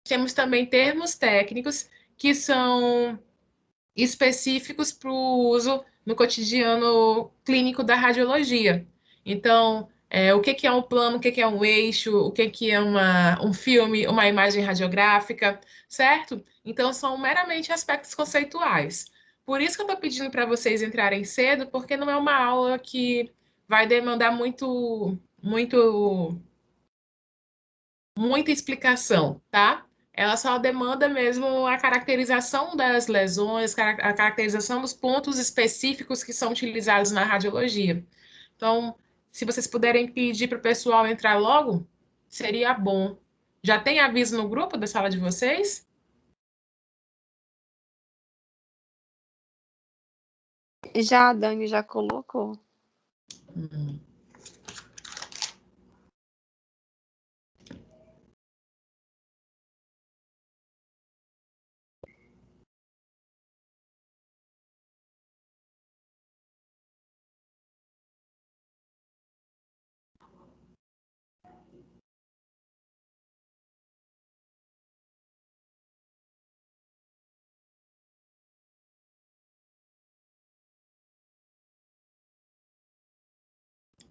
temos também termos técnicos que são específicos para o uso no cotidiano clínico da radiologia. Então, o que que é um plano, o que que é um eixo, o que que é um filme, uma imagem radiográfica, certo? Então, são meramente aspectos conceituais. Por isso que eu estou pedindo para vocês entrarem cedo, porque não é uma aula que vai demandar muita explicação, tá? Ela só demanda mesmo a caracterização das lesões, a caracterização dos pontos específicos que são utilizados na radiologia. Então, se vocês puderem pedir para o pessoal entrar logo, seria bom. Já tem aviso no grupo da sala de vocês? Já a Dani já colocou. Hum.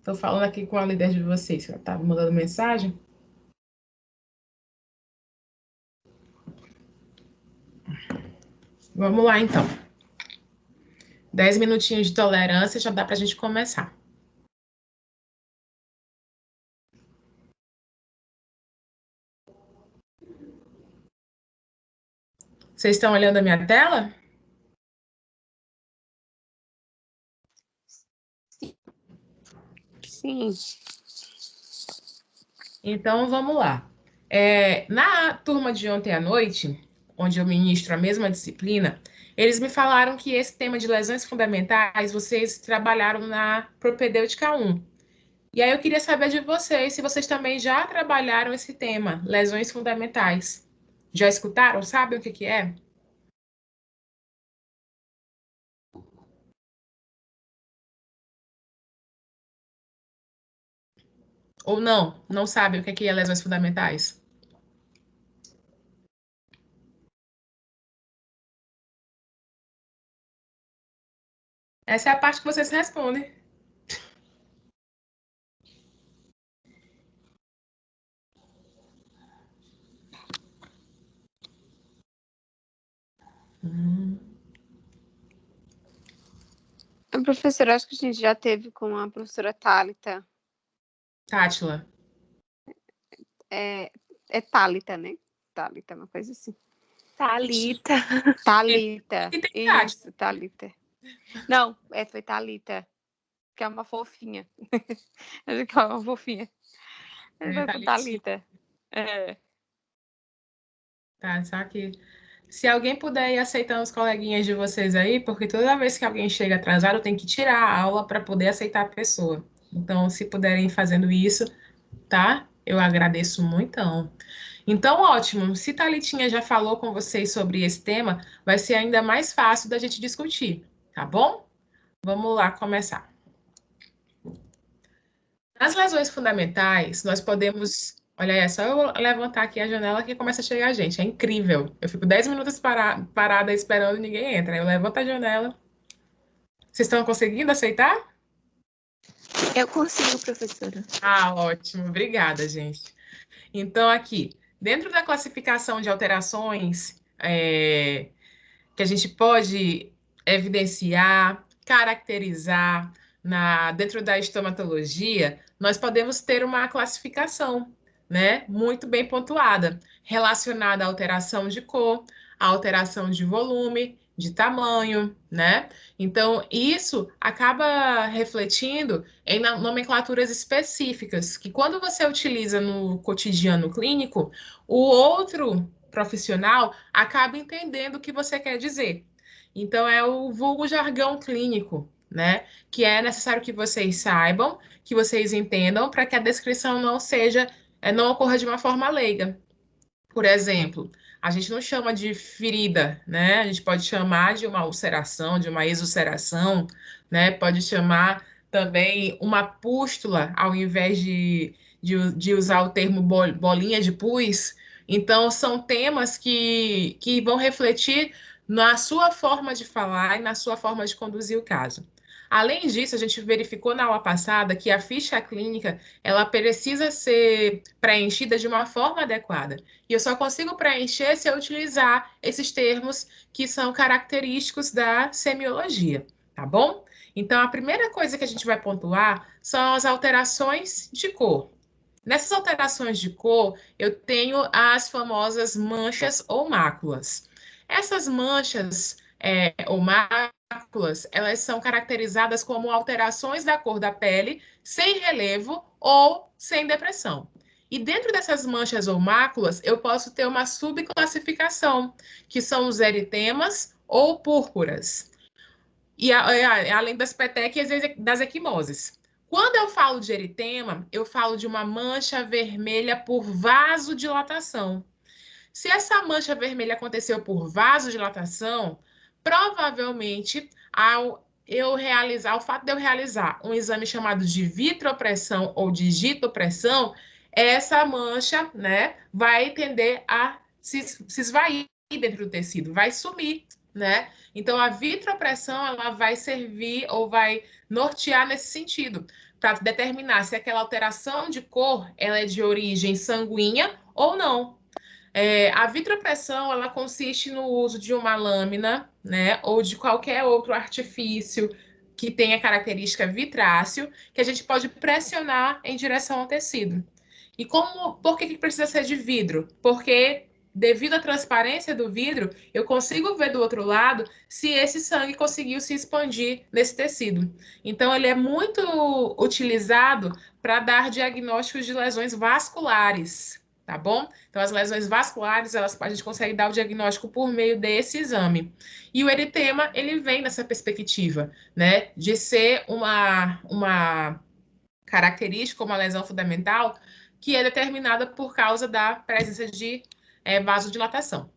Estou falando aqui com a líder de vocês, ela está mandando mensagem. Vamos lá, então. 10 minutinhos de tolerância já dá para a gente começar. Vocês estão olhando a minha tela? Sim. Então, vamos lá. Na turma de ontem à noite, onde eu ministro a mesma disciplina, eles me falaram que esse tema de lesões fundamentais vocês trabalharam na propedêutica 1. E aí eu queria saber de vocês se vocês também já trabalharam esse tema, lesões fundamentais. Já escutaram? Sabem o que que é? Ou não? Não sabem o que que é lesões fundamentais? Essa é a parte que vocês respondem. Professora, acho que a gente já teve com a professora Thalita. Tátila. É Thalita, né? Thalita, uma coisa assim. Thalita. Thalita. E tem Tátila. Isso, Thalita. Não, foi Thalita, que é uma fofinha. Acho que é uma fofinha. Thalita. Tá, só que se alguém puder ir aceitando os coleguinhas de vocês aí, porque toda vez que alguém chega atrasado, tem que tirar a aula para poder aceitar a pessoa. Então, se puderem ir fazendo isso, tá? Eu agradeço muito. Então, ótimo. Se Thalitinha já falou com vocês sobre esse tema, vai ser ainda mais fácil da gente discutir, tá bom? Vamos lá começar. Nas lesões fundamentais, nós podemos. Olha, é só eu levantar aqui a janela que começa a chegar a gente. É incrível. Eu fico 10 minutos parada esperando e ninguém entra. Eu levanto a janela. Vocês estão conseguindo aceitar? Eu consigo, professora. Ah, ótimo. Obrigada, gente. Então, aqui, dentro da classificação de alterações que a gente pode evidenciar, caracterizar dentro da estomatologia, nós podemos ter uma classificação, né, muito bem pontuada, relacionada à alteração de cor, à alteração de volume, de tamanho, né? Então, isso acaba refletindo em nomenclaturas específicas, que quando você utiliza no cotidiano clínico, o outro profissional acaba entendendo o que você quer dizer. Então, é o vulgo jargão clínico, né? Que é necessário que vocês saibam, que vocês entendam, para que a descrição não ocorra de uma forma leiga. Por exemplo, a gente não chama de ferida, né? A gente pode chamar de uma ulceração, de uma exulceração, né? Pode chamar também uma pústula, ao invés de usar o termo bolinha de pus, Então, são temas que vão refletir na sua forma de falar e na sua forma de conduzir o caso. Além disso, a gente verificou na aula passada que a ficha clínica ela precisa ser preenchida de uma forma adequada. E eu só consigo preencher se eu utilizar esses termos que são característicos da semiologia, tá bom? Então, a primeira coisa que a gente vai pontuar são as alterações de cor. Nessas alterações de cor, eu tenho as famosas manchas ou máculas. Essas manchas ou máculas, elas são caracterizadas como alterações da cor da pele sem relevo ou sem depressão. E dentro dessas manchas ou máculas, eu posso ter uma subclassificação, que são os eritemas ou púrpuras. E além das petequias e das equimoses. Quando eu falo de eritema, eu falo de uma mancha vermelha por vasodilatação. Se essa mancha vermelha aconteceu por vasodilatação, provavelmente ao fato de eu realizar um exame chamado de vitropressão ou digitopressão, essa mancha, né, vai tender a se esvair dentro do tecido, vai sumir, né? Então a vitropressão ela vai servir ou vai nortear nesse sentido, para determinar se aquela alteração de cor ela é de origem sanguínea ou não. A vitropressão ela consiste no uso de uma lâmina, né, ou de qualquer outro artifício que tenha característica vitráceo, que a gente pode pressionar em direção ao tecido. E por que precisa ser de vidro? Porque devido à transparência do vidro, eu consigo ver do outro lado se esse sangue conseguiu se expandir nesse tecido. Então, ele é muito utilizado para dar diagnósticos de lesões vasculares, tá bom? Então, as lesões vasculares, a gente consegue dar o diagnóstico por meio desse exame. E o eritema, ele vem nessa perspectiva, né, de ser uma característica, uma lesão fundamental, que é determinada por causa da presença de vasodilatação.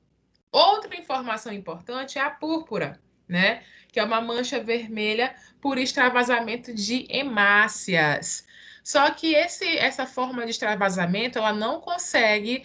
Outra informação importante é a púrpura, né, que é uma mancha vermelha por extravasamento de hemácias. Só que essa forma de extravasamento ela não consegue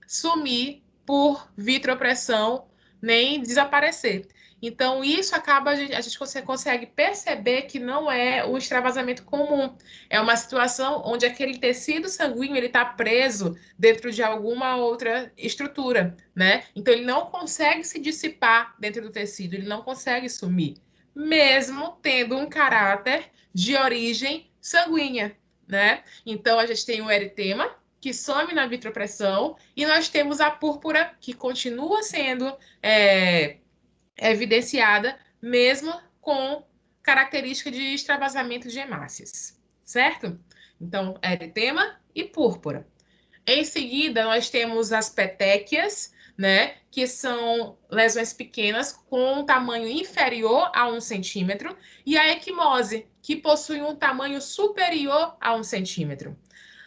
sumir por vitropressão nem desaparecer. Então, isso acaba, a gente consegue perceber que não é um extravasamento comum. É uma situação onde aquele tecido sanguíneo ele está preso dentro de alguma outra estrutura, né? Então, ele não consegue se dissipar dentro do tecido, ele não consegue sumir, mesmo tendo um caráter de origem sanguínea, né? Então, a gente tem o eritema, que some na vitropressão, e nós temos a púrpura, que continua sendo evidenciada, mesmo com característica de extravasamento de hemácias, certo? Então, eritema e púrpura. Em seguida, nós temos as petequias, né, que são lesões pequenas com um tamanho inferior a 1 centímetro, e a equimose, que possui um tamanho superior a 1 centímetro.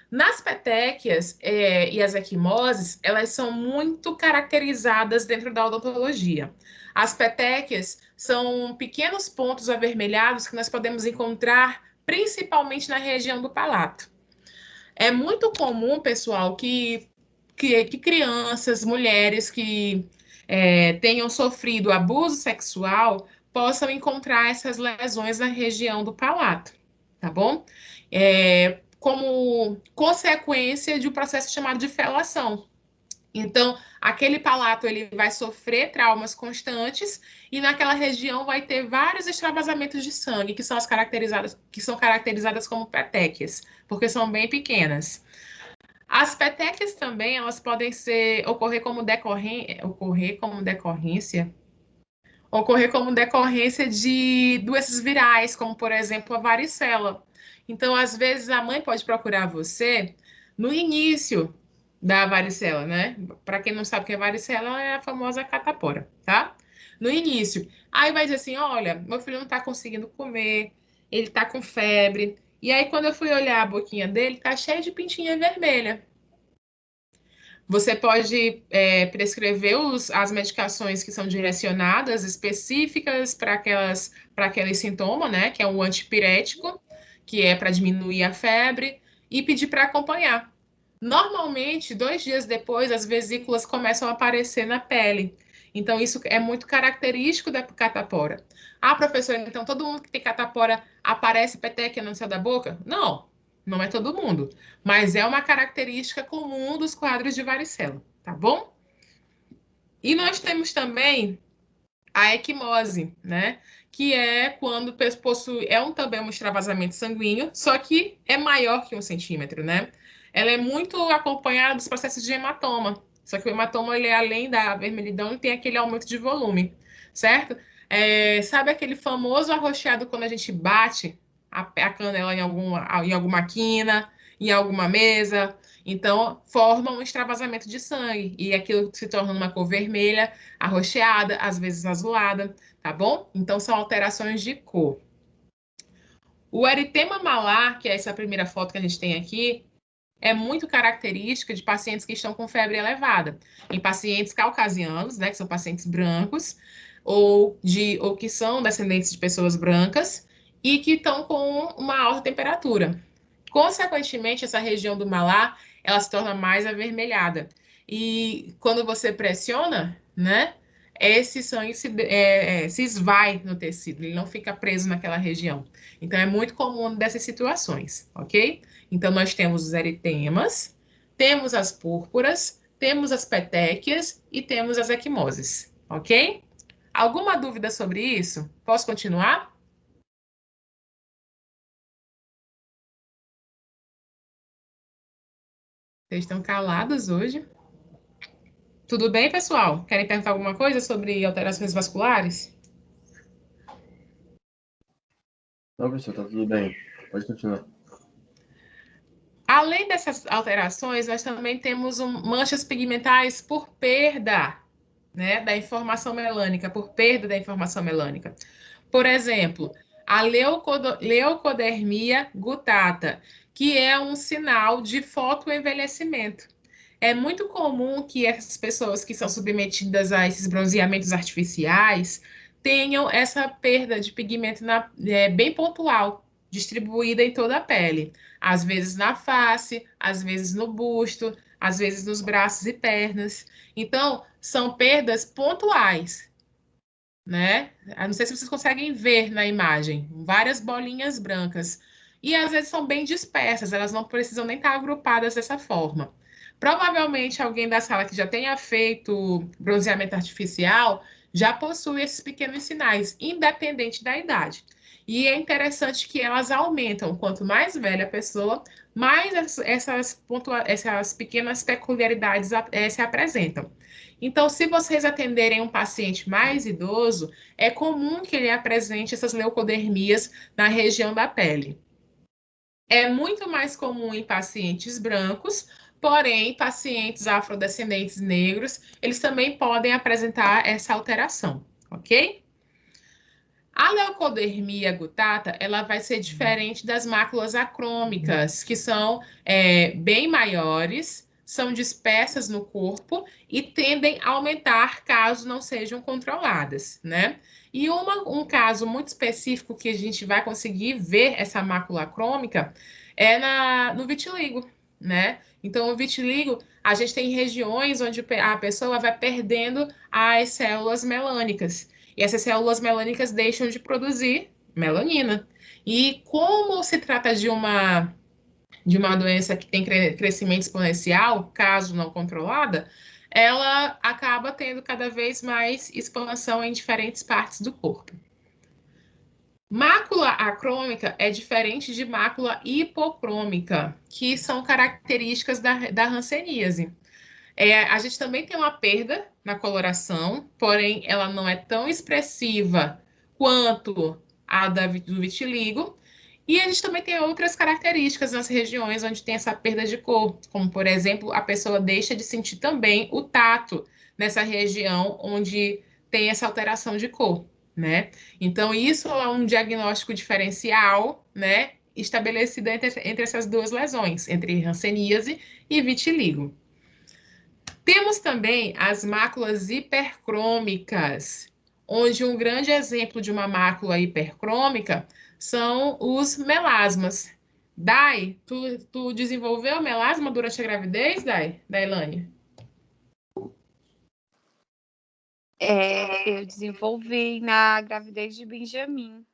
Nas petequias e as equimoses, elas são muito caracterizadas dentro da odontologia. As petequias são pequenos pontos avermelhados que nós podemos encontrar principalmente na região do palato. É muito comum, pessoal, que crianças, mulheres que tenham sofrido abuso sexual possam encontrar essas lesões na região do palato, tá bom? Como consequência de um processo chamado de felação. Então, aquele palato ele vai sofrer traumas constantes e naquela região vai ter vários extravasamentos de sangue que são caracterizadas como petequias, porque são bem pequenas. As petequias também elas podem ocorrer como decorrência de doenças virais, como por exemplo a varicela. Então, às vezes a mãe pode procurar você no início da varicela, né? Para quem não sabe o que é varicela, é a famosa catapora, tá? No início. Aí vai dizer assim: olha, meu filho não tá conseguindo comer, ele tá com febre. E aí, quando eu fui olhar a boquinha dele, tá cheio de pintinha vermelha. Você pode prescrever as medicações que são direcionadas, específicas para aquele sintoma, né? Que é um antipirético, que é para diminuir a febre, e pedir para acompanhar. Normalmente, 2 dias depois, as vesículas começam a aparecer na pele. Então, isso é muito característico da catapora. Ah, professora, então todo mundo que tem catapora aparece petequia no céu da boca? Não, não é todo mundo. Mas é uma característica comum dos quadros de varicela, tá bom? E nós temos também a equimose, né? Que é quando possui, também um extravasamento sanguíneo, só que é maior que 1 centímetro, né? Ela é muito acompanhada dos processos de hematoma. Só que o hematoma, ele, além da vermelhidão, ele tem aquele aumento de volume, certo? Sabe aquele famoso arroxeado quando a gente bate a canela em alguma quina, em alguma mesa? Então, forma um extravasamento de sangue e aquilo se torna uma cor vermelha, arroxeada, às vezes azulada, tá bom? Então, são alterações de cor. O eritema malar, que é essa primeira foto que a gente tem aqui, é muito característica de pacientes que estão com febre elevada. Em pacientes caucasianos, né, que são pacientes brancos, ou que são descendentes de pessoas brancas, e que estão com uma alta temperatura. Consequentemente, essa região do malar, ela se torna mais avermelhada. E quando você pressiona, né, esse sangue se esvai no tecido, ele não fica preso naquela região. Então, é muito comum dessas situações, ok? Então, nós temos os eritemas, temos as púrpuras, temos as petequias e temos as equimoses, ok? Alguma dúvida sobre isso? Posso continuar? Vocês estão calados hoje? Tudo bem, pessoal? Querem perguntar alguma coisa sobre alterações vasculares? Não, professor, tá tudo bem. Pode continuar. Além dessas alterações, nós também temos manchas pigmentais por perda, né, da informação melânica, por perda da informação melânica. Por exemplo, a leucodermia gutata, que é um sinal de fotoenvelhecimento. É muito comum que essas pessoas que são submetidas a esses bronzeamentos artificiais tenham essa perda de pigmento bem pontual, distribuída em toda a pele. Às vezes na face, às vezes no busto, às vezes nos braços e pernas. Então, são perdas pontuais, né? Eu não sei se vocês conseguem ver na imagem, várias bolinhas brancas. E às vezes são bem dispersas, elas não precisam nem estar agrupadas dessa forma. Provavelmente alguém da sala que já tenha feito bronzeamento artificial já possui esses pequenos sinais, independente da idade. E é interessante que elas aumentam. Quanto mais velha a pessoa, mais essas pequenas peculiaridades se apresentam. Então, se vocês atenderem um paciente mais idoso, é comum que ele apresente essas leucodermias na região da pele. É muito mais comum em pacientes brancos, porém, pacientes afrodescendentes negros, eles também podem apresentar essa alteração, ok? A leucodermia gutata, ela vai ser diferente das máculas acrômicas, que são bem maiores, são dispersas no corpo e tendem a aumentar caso não sejam controladas, né? E um caso muito específico que a gente vai conseguir ver essa mácula acrômica é no vitiligo, né? Então, o vitiligo, a gente tem regiões onde a pessoa vai perdendo as células melânicas. E essas células melânicas deixam de produzir melanina. E como se trata de uma doença que tem crescimento exponencial, caso não controlada, ela acaba tendo cada vez mais expansão em diferentes partes do corpo. Mácula acrômica é diferente de mácula hipocrômica, que são características da hanseníase. A gente também tem uma perda na coloração, porém ela não é tão expressiva quanto a do vitiligo. E a gente também tem outras características nas regiões onde tem essa perda de cor, como, por exemplo, a pessoa deixa de sentir também o tato nessa região onde tem essa alteração de cor, né? Então, isso é um diagnóstico diferencial, né? Estabelecido entre essas duas lesões, entre hanseníase e vitiligo. Temos também as máculas hipercrômicas, onde um grande exemplo de uma mácula hipercrômica são os melasmas. Dai, tu desenvolveu melasma durante a gravidez, Dailane? Eu desenvolvi na gravidez de Benjamin,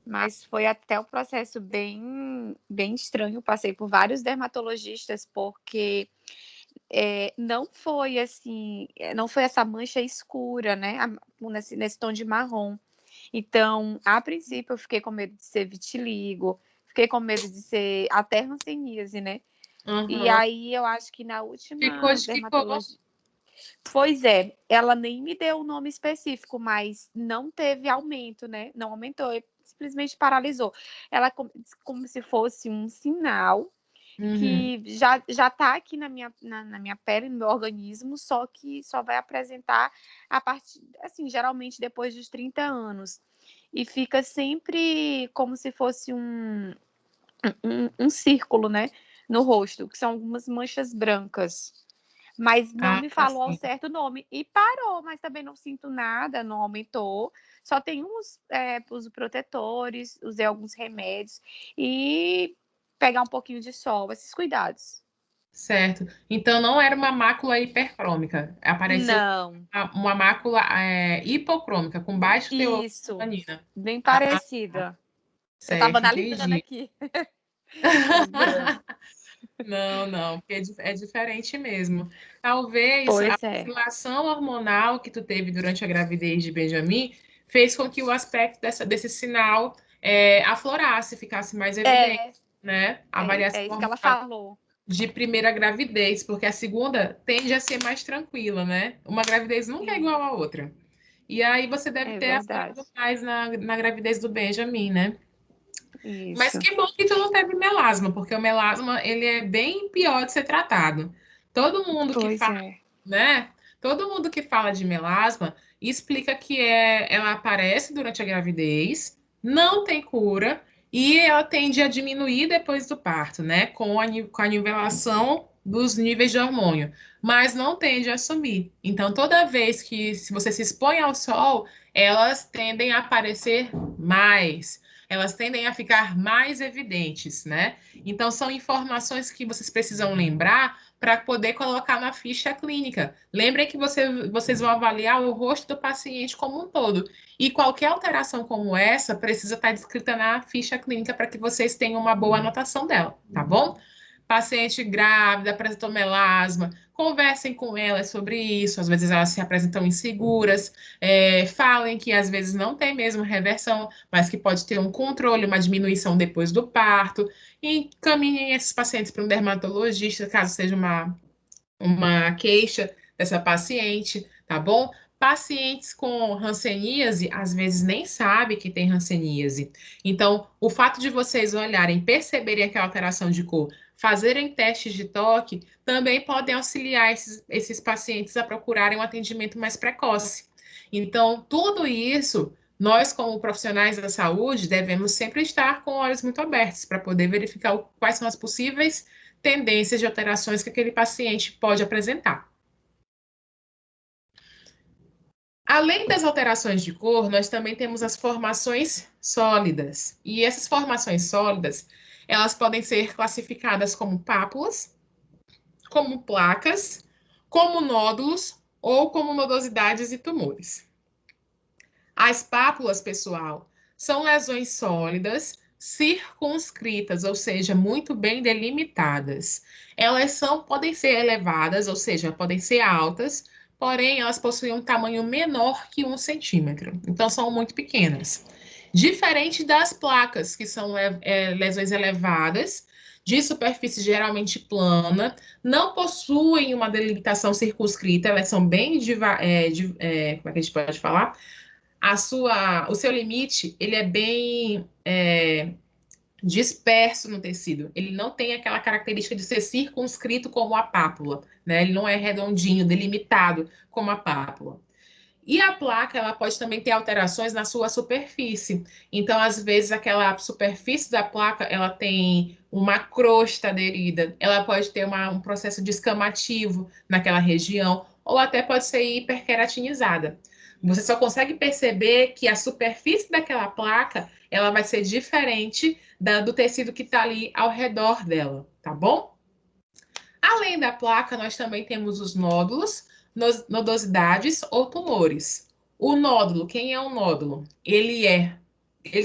mas foi até um processo bem, bem estranho. Passei por vários dermatologistas, porque não foi assim, não foi essa mancha escura, né? Nesse tom de marrom. Então, a princípio, eu fiquei com medo de ser vitiligo, fiquei com medo de ser até hanseníase, né? E Uhum. aí, eu acho que na última Ficou. dermatologia. Pois é, ela nem me deu o nome específico, mas não teve aumento, né? Não aumentou, simplesmente paralisou. Ela como se fosse um sinal Uhum. que já tá aqui na minha pele, no meu organismo, só que só vai apresentar a partir, assim, geralmente depois dos 30 anos. E fica sempre como se fosse um círculo, né? No rosto, que são algumas manchas brancas. Mas não Ah, me falou ao sim. certo nome. E parou, mas também não sinto nada, não aumentou. Só tem uso protetores, usei alguns remédios e pegar um pouquinho de sol, esses cuidados. Certo. Então não era uma mácula hipercrômica. Apareceu Não, uma mácula hipocrômica, com baixo teor de isso, melanina. bem Ah, parecida. Eu tava certo, analisando entendi. aqui os brancos. Não, não, porque é diferente mesmo. Talvez a Pois é. oscilação hormonal que tu teve durante a gravidez de Benjamin fez com que o aspecto desse sinal aflorasse, ficasse mais evidente, É, né? A variação é isso que ela hormonal falou. de primeira gravidez, porque a segunda tende a ser mais tranquila, né? Uma gravidez nunca é Sim, igual à outra. E aí você deve é ter verdade. aflorado mais na gravidez do Benjamin, né? Mas Isso. que bom que tu não teve melasma, porque o melasma ele é bem pior de ser tratado. Todo mundo que Pois fala, é. né? Todo mundo que fala de melasma explica que ela aparece durante a gravidez, não tem cura e ela tende a diminuir depois do parto, né? Com a nivelação dos níveis de hormônio, mas não tende a sumir. Então, toda vez que se você se expõe ao sol, elas tendem a aparecer mais, elas tendem a ficar mais evidentes, né? Então, são informações que vocês precisam lembrar para poder colocar na ficha clínica. Lembrem que vocês vão avaliar o rosto do paciente como um todo. E qualquer alteração como essa precisa estar descrita na ficha clínica para que vocês tenham uma boa anotação dela, tá bom? Paciente grávida, apresentou melasma, conversem com elas sobre isso. Às vezes elas se apresentam inseguras, falem que às vezes não tem mesmo reversão, mas que pode ter um controle, uma diminuição depois do parto. E encaminhem esses pacientes para um dermatologista, caso seja uma queixa dessa paciente, tá bom? Pacientes com hanseníase, às vezes nem sabe que tem hanseníase. Então, o fato de vocês olharem, perceberem aquela alteração de cor, fazerem testes de toque, também podem auxiliar esses pacientes a procurarem um atendimento mais precoce. Então, tudo isso, nós, como profissionais da saúde, devemos sempre estar com olhos muito abertos para poder verificar quais são as possíveis tendências de alterações que aquele paciente pode apresentar. Além das alterações de cor, nós também temos as formações sólidas. E essas formações sólidas, elas podem ser classificadas como pápulas, como placas, como nódulos ou como nodosidades e tumores. As pápulas, pessoal, são lesões sólidas, circunscritas, ou seja, muito bem delimitadas. Podem ser elevadas, ou seja, podem ser altas, porém elas possuem um tamanho menor que 1 centímetro. Então são muito pequenas. Diferente das placas, que são lesões elevadas, de superfície geralmente plana, não possuem uma delimitação circunscrita, elas são bem, como é que a gente pode falar? O seu limite, ele é bem disperso no tecido. Ele não tem aquela característica de ser circunscrito como a pápula, né? Ele não é redondinho, delimitado como a pápula. E a placa, ela pode também ter alterações na sua superfície. Então, às vezes, aquela superfície da placa, ela tem uma crosta aderida, ela pode ter um processo descamativo naquela região, ou até pode ser hiperqueratinizada. Você só consegue perceber que a superfície daquela placa ela vai ser diferente do tecido que está ali ao redor dela, tá bom? Além da placa, nós também temos os nódulos, nodosidades ou tumores. O nódulo, quem é um nódulo? Ele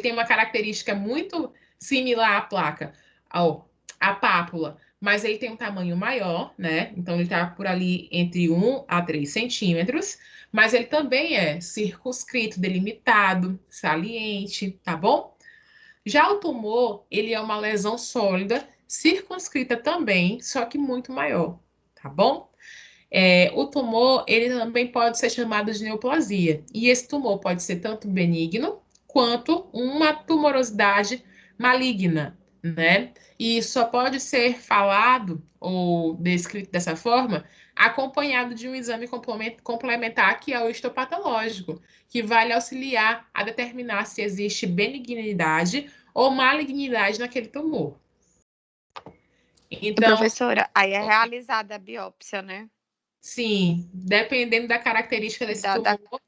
tem uma característica muito similar à placa, à pápula, mas ele tem um tamanho maior, né? Então ele está por ali entre 1 a 3 centímetros, mas ele também é circunscrito, delimitado, saliente, tá bom? Já o tumor, ele é uma lesão sólida, circunscrita também, só que muito maior, tá bom? O tumor, ele também pode ser chamado de neoplasia. E esse tumor pode ser tanto benigno quanto uma tumorosidade maligna, né? E só pode ser falado ou descrito dessa forma acompanhado de um exame complementar, que é o histopatológico, que vai lhe auxiliar a determinar se existe benignidade ou malignidade naquele tumor. Então, professora, aí é realizada a biópsia, né? sim, dependendo da característica desse tumor,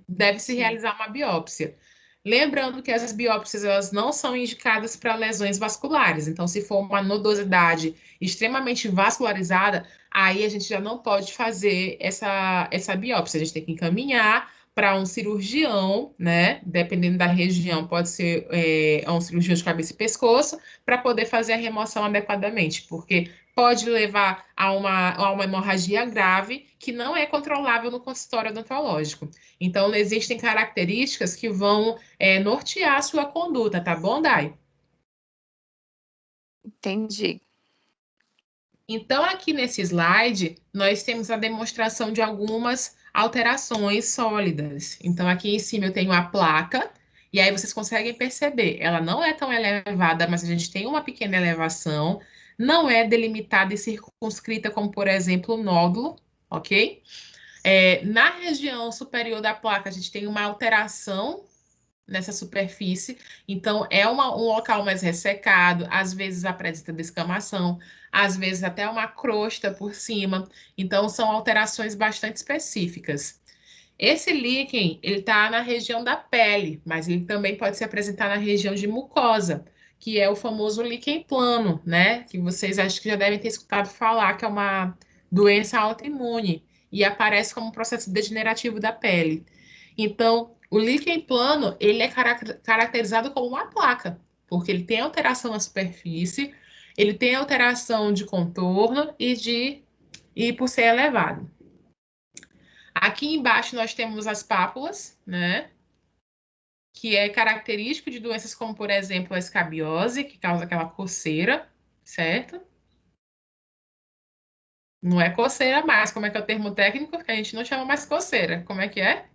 deve-se Sim. realizar uma biópsia. Lembrando que essas biópsias elas não são indicadas para lesões vasculares. Então, se for uma nodosidade extremamente vascularizada, aí a gente já não pode fazer essa biópsia. A gente tem que encaminhar para um cirurgião, né? Dependendo da região, pode ser um cirurgião de cabeça e pescoço, para poder fazer a remoção adequadamente, porque pode levar a uma hemorragia grave que não é controlável no consultório odontológico. Então, existem características que vão nortear a sua conduta, tá bom, Dai? Entendi. Então, aqui nesse slide, nós temos a demonstração de algumas alterações sólidas. Então, aqui em cima eu tenho a placa, e aí vocês conseguem perceber, ela não é tão elevada, mas a gente tem uma pequena elevação, não é delimitada e circunscrita como, por exemplo, o nódulo, ok? Na região superior da placa, a gente tem uma alteração nessa superfície, então é um local mais ressecado, às vezes apresenta descamação, às vezes até uma crosta por cima, então são alterações bastante específicas. Esse líquen, ele está na região da pele, mas ele também pode se apresentar na região de mucosa, que é o famoso líquen plano, né? Que vocês acho que já devem ter escutado falar, que é uma doença autoimune e aparece como um processo degenerativo da pele. Então, o líquen plano, ele é caracterizado como uma placa, porque ele tem alteração na superfície, ele tem alteração de contorno e por ser elevado. Aqui embaixo nós temos as pápulas, né? Que é característico de doenças como, por exemplo, a escabiose, que causa aquela coceira, certo? Não é coceira mais, como é que é o termo técnico? Que a gente não chama mais coceira. Como é que é?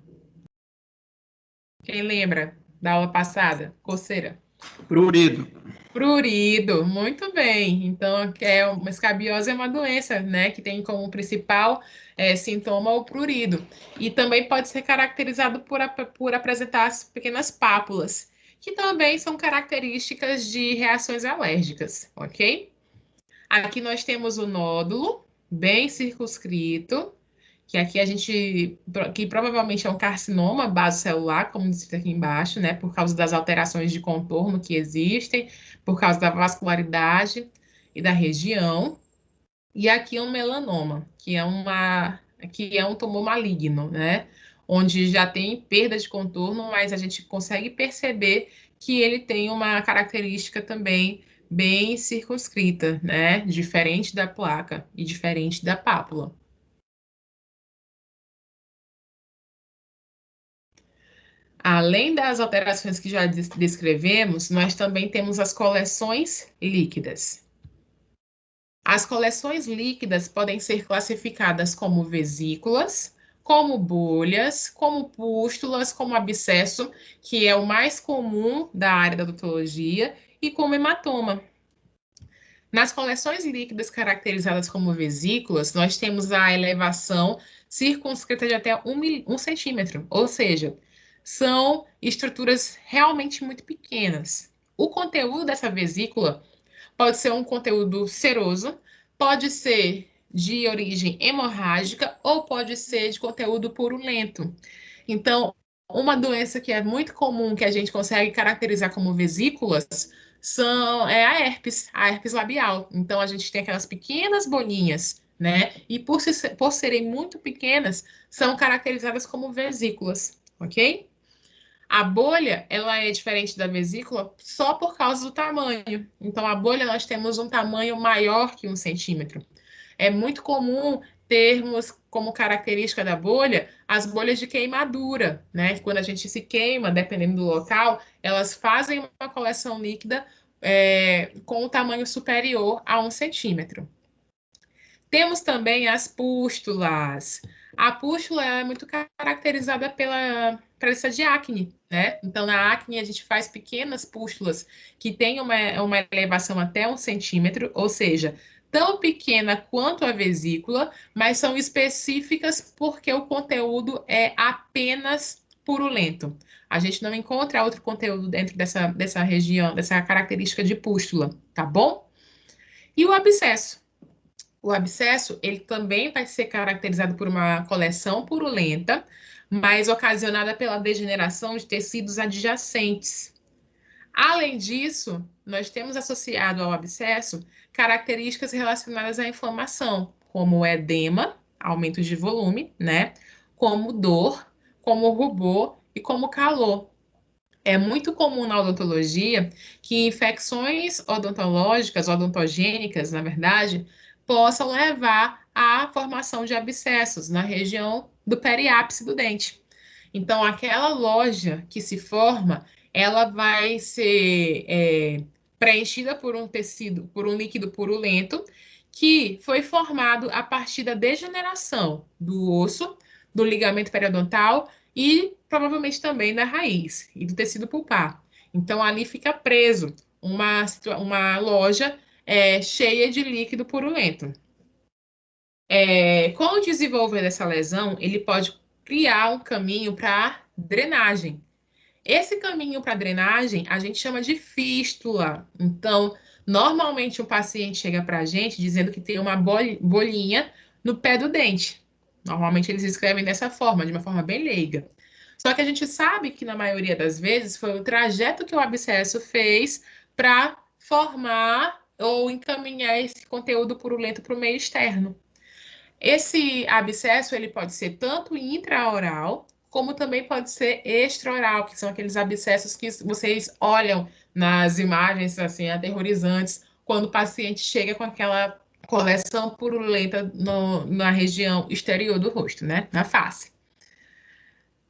Quem lembra da aula passada? Coceira. Prurido. Prurido, muito bem. Então, uma escabiose é uma doença, né, que tem como principal sintoma o prurido. E também pode ser caracterizado por apresentar as pequenas pápulas, que também são características de reações alérgicas, ok? Aqui nós temos o nódulo, bem circunscrito, que aqui que provavelmente é um carcinoma basocelular, como disse aqui embaixo, né, por causa das alterações de contorno que existem, por causa da vascularidade e da região. E aqui um melanoma, que é um tumor maligno, né, onde já tem perda de contorno, mas a gente consegue perceber que ele tem uma característica também bem circunscrita, né, diferente da placa e diferente da pápula. Além das alterações que já descrevemos, nós também temos as coleções líquidas. As coleções líquidas podem ser classificadas como vesículas, como bolhas, como pústulas, como abscesso, que é o mais comum da área da odontologia, e como hematoma. Nas coleções líquidas caracterizadas como vesículas, nós temos a elevação circunscrita de até 1 centímetro, ou seja, são estruturas realmente muito pequenas. O conteúdo dessa vesícula pode ser um conteúdo seroso, pode ser de origem hemorrágica ou pode ser de conteúdo purulento. Então, uma doença que é muito comum, que a gente consegue caracterizar como vesículas, é a herpes labial. Então, a gente tem aquelas pequenas bolinhas, né? E por serem muito pequenas, são caracterizadas como vesículas, ok? A bolha, ela é diferente da vesícula só por causa do tamanho. Então, a bolha, nós temos um tamanho maior que 1 centímetro. É muito comum termos como característica da bolha as bolhas de queimadura, né? Quando a gente se queima, dependendo do local, elas fazem uma coleção líquida com o tamanho superior a 1 centímetro. Temos também as pústulas. A pústula é muito caracterizada pela presença de acne, né? Então, na acne, a gente faz pequenas pústulas que têm uma elevação até 1 centímetro, ou seja, tão pequena quanto a vesícula, mas são específicas porque o conteúdo é apenas purulento. A gente não encontra outro conteúdo dentro dessa região, dessa característica de pústula, tá bom? E o abscesso? O abscesso, ele também vai ser caracterizado por uma coleção purulenta, mas ocasionada pela degeneração de tecidos adjacentes. Além disso, nós temos associado ao abscesso características relacionadas à inflamação, como o edema, aumento de volume, né? Como dor, como rubor e como calor. É muito comum na odontologia que infecções odontológicas, odontogênicas, na verdade, possam levar à formação de abscessos na região do periápice do dente. Então, aquela loja que se forma, ela vai ser preenchida por um tecido, por um líquido purulento, que foi formado a partir da degeneração do osso, do ligamento periodontal e provavelmente também da raiz e do tecido pulpar. Então, ali fica preso uma loja cheia de líquido purulento. Com o desenvolver dessa lesão, ele pode criar um caminho para drenagem. Esse caminho para drenagem a gente chama de fístula. Então, normalmente o paciente chega para a gente dizendo que tem uma bolinha no pé do dente. Normalmente eles escrevem dessa forma, de uma forma bem leiga. Só que a gente sabe que na maioria das vezes foi o trajeto que o abscesso fez para formar ou encaminhar esse conteúdo purulento para o meio externo. Esse abscesso ele pode ser tanto intraoral, como também pode ser extraoral, que são aqueles abscessos que vocês olham nas imagens assim aterrorizantes, quando o paciente chega com aquela coleção purulenta na região exterior do rosto, né? Na face.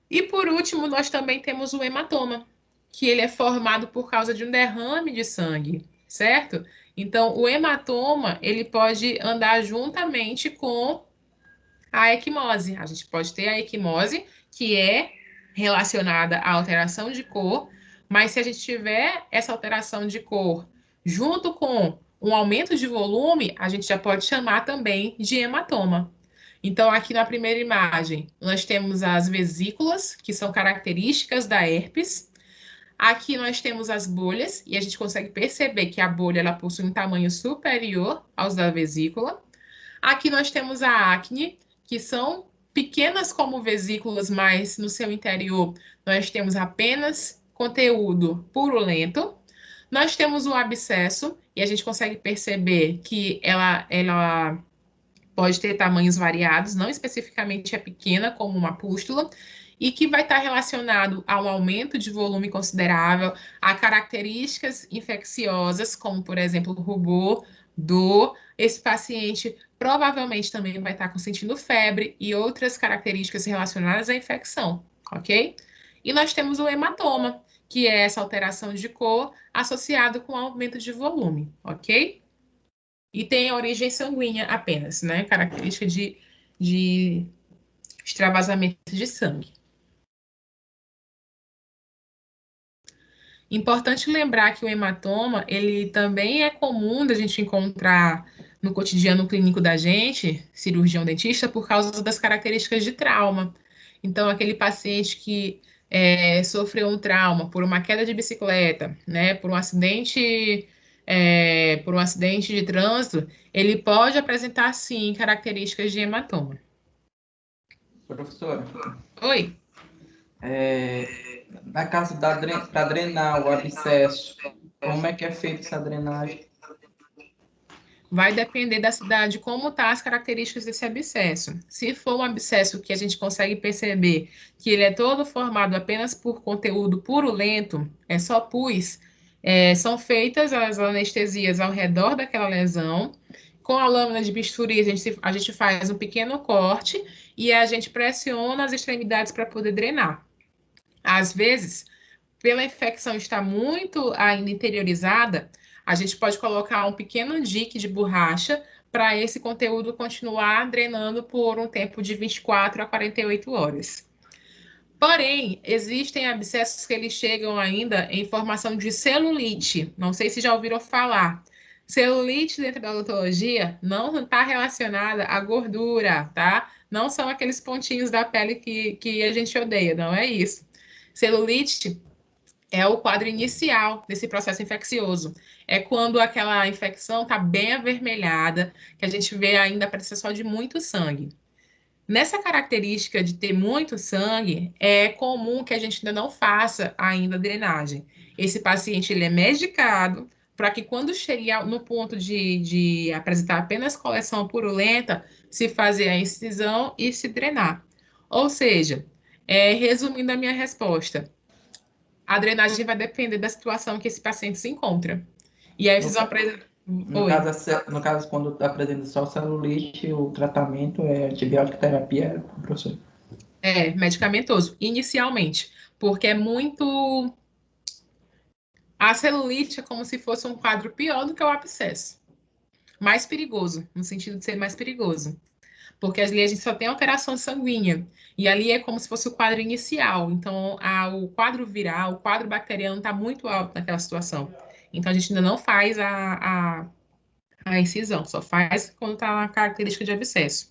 E por último, nós também temos o hematoma, que ele é formado por causa de um derrame de sangue, certo? Então, o hematoma, ele pode andar juntamente com a equimose. A gente pode ter a equimose, que é relacionada à alteração de cor, mas se a gente tiver essa alteração de cor junto com um aumento de volume, a gente já pode chamar também de hematoma. Então, aqui na primeira imagem, nós temos as vesículas, que são características da herpes. Aqui nós temos as bolhas, e a gente consegue perceber que a bolha ela possui um tamanho superior aos da vesícula. Aqui nós temos a acne, que são pequenas como vesículas, mas no seu interior nós temos apenas conteúdo purulento. Nós temos o abscesso, e a gente consegue perceber que ela pode ter tamanhos variados, não especificamente é pequena, como uma pústula, e que vai estar relacionado a um aumento de volume considerável, a características infecciosas, como, por exemplo, rubor, dor. Esse paciente provavelmente também vai estar sentindo febre e outras características relacionadas à infecção, ok? E nós temos o hematoma, que é essa alteração de cor associado com aumento de volume, ok? E tem a origem sanguínea apenas, né? Característica de extravasamento de sangue. Importante lembrar que o hematoma, ele também é comum da gente encontrar no cotidiano clínico da gente, cirurgião dentista, por causa das características de trauma. Então, aquele paciente que sofreu um trauma por uma queda de bicicleta, né, por um acidente de trânsito, ele pode apresentar, sim, características de hematoma. Professora, Oi? Na caso para drenar o abscesso, como é que é feita essa drenagem? Vai depender da cidade, como tá as características desse abscesso. Se for um abscesso que a gente consegue perceber que ele é todo formado apenas por conteúdo purulento, é só pus, são feitas as anestesias ao redor daquela lesão. Com a lâmina de bisturi, a gente faz um pequeno corte e a gente pressiona as extremidades para poder drenar. Às vezes, pela infecção estar muito ainda interiorizada, a gente pode colocar um pequeno dique de borracha para esse conteúdo continuar drenando por um tempo de 24 a 48 horas. Porém, existem abscessos que eles chegam ainda em formação de celulite. Não sei se já ouviram falar. Celulite dentro da odontologia não está relacionada à gordura, tá? Não são aqueles pontinhos da pele que a gente odeia, não é isso. Celulite é o quadro inicial desse processo infeccioso. É quando aquela infecção está bem avermelhada, que a gente vê ainda a presença de muito sangue. Nessa característica de ter muito sangue, é comum que a gente ainda não faça ainda a drenagem. Esse paciente ele é medicado para que quando chegue no ponto de apresentar apenas coleção purulenta, se fazer a incisão e se drenar. Ou seja, resumindo a minha resposta, a drenagem vai depender da situação que esse paciente se encontra. E aí vocês vão apresentar. No caso, quando apresenta só celulite, o tratamento é antibiótico terapia, professor? É, medicamentoso, inicialmente, porque é muito. A celulite é como se fosse um quadro pior do que o abscesso. Mais perigoso, no sentido de ser mais perigoso. Porque ali a gente só tem alteração sanguínea. E ali é como se fosse o quadro inicial. Então, o quadro viral, o quadro bacteriano está muito alto naquela situação. Então, a gente ainda não faz a incisão, só faz quando está na característica de abscesso.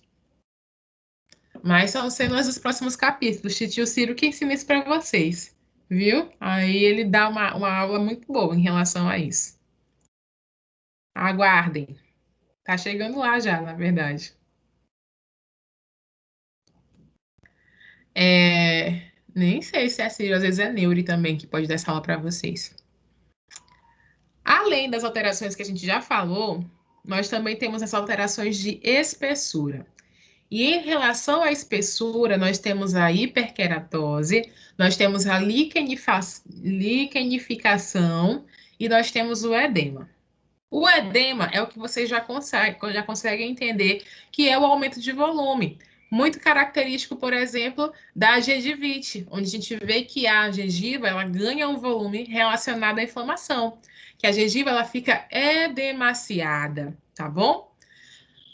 Mas são cenas dos próximos capítulos. Titio Ciro que ensina isso para vocês, viu? Aí ele dá uma aula muito boa em relação a isso. Aguardem. Tá chegando lá já, na verdade. Nem sei se é Ciro, às vezes é Neuri também que pode dar essa aula para vocês. Além das alterações que a gente já falou, nós também temos as alterações de espessura. E em relação à espessura, nós temos a hiperqueratose, nós temos a liquenificação e nós temos o edema. O edema é o que vocês já conseguem entender, que é o aumento de volume. Muito característico, por exemplo, da gengivite, onde a gente vê que a gengiva ela ganha um volume relacionado à inflamação, que a gengiva ela fica edemaciada, tá bom?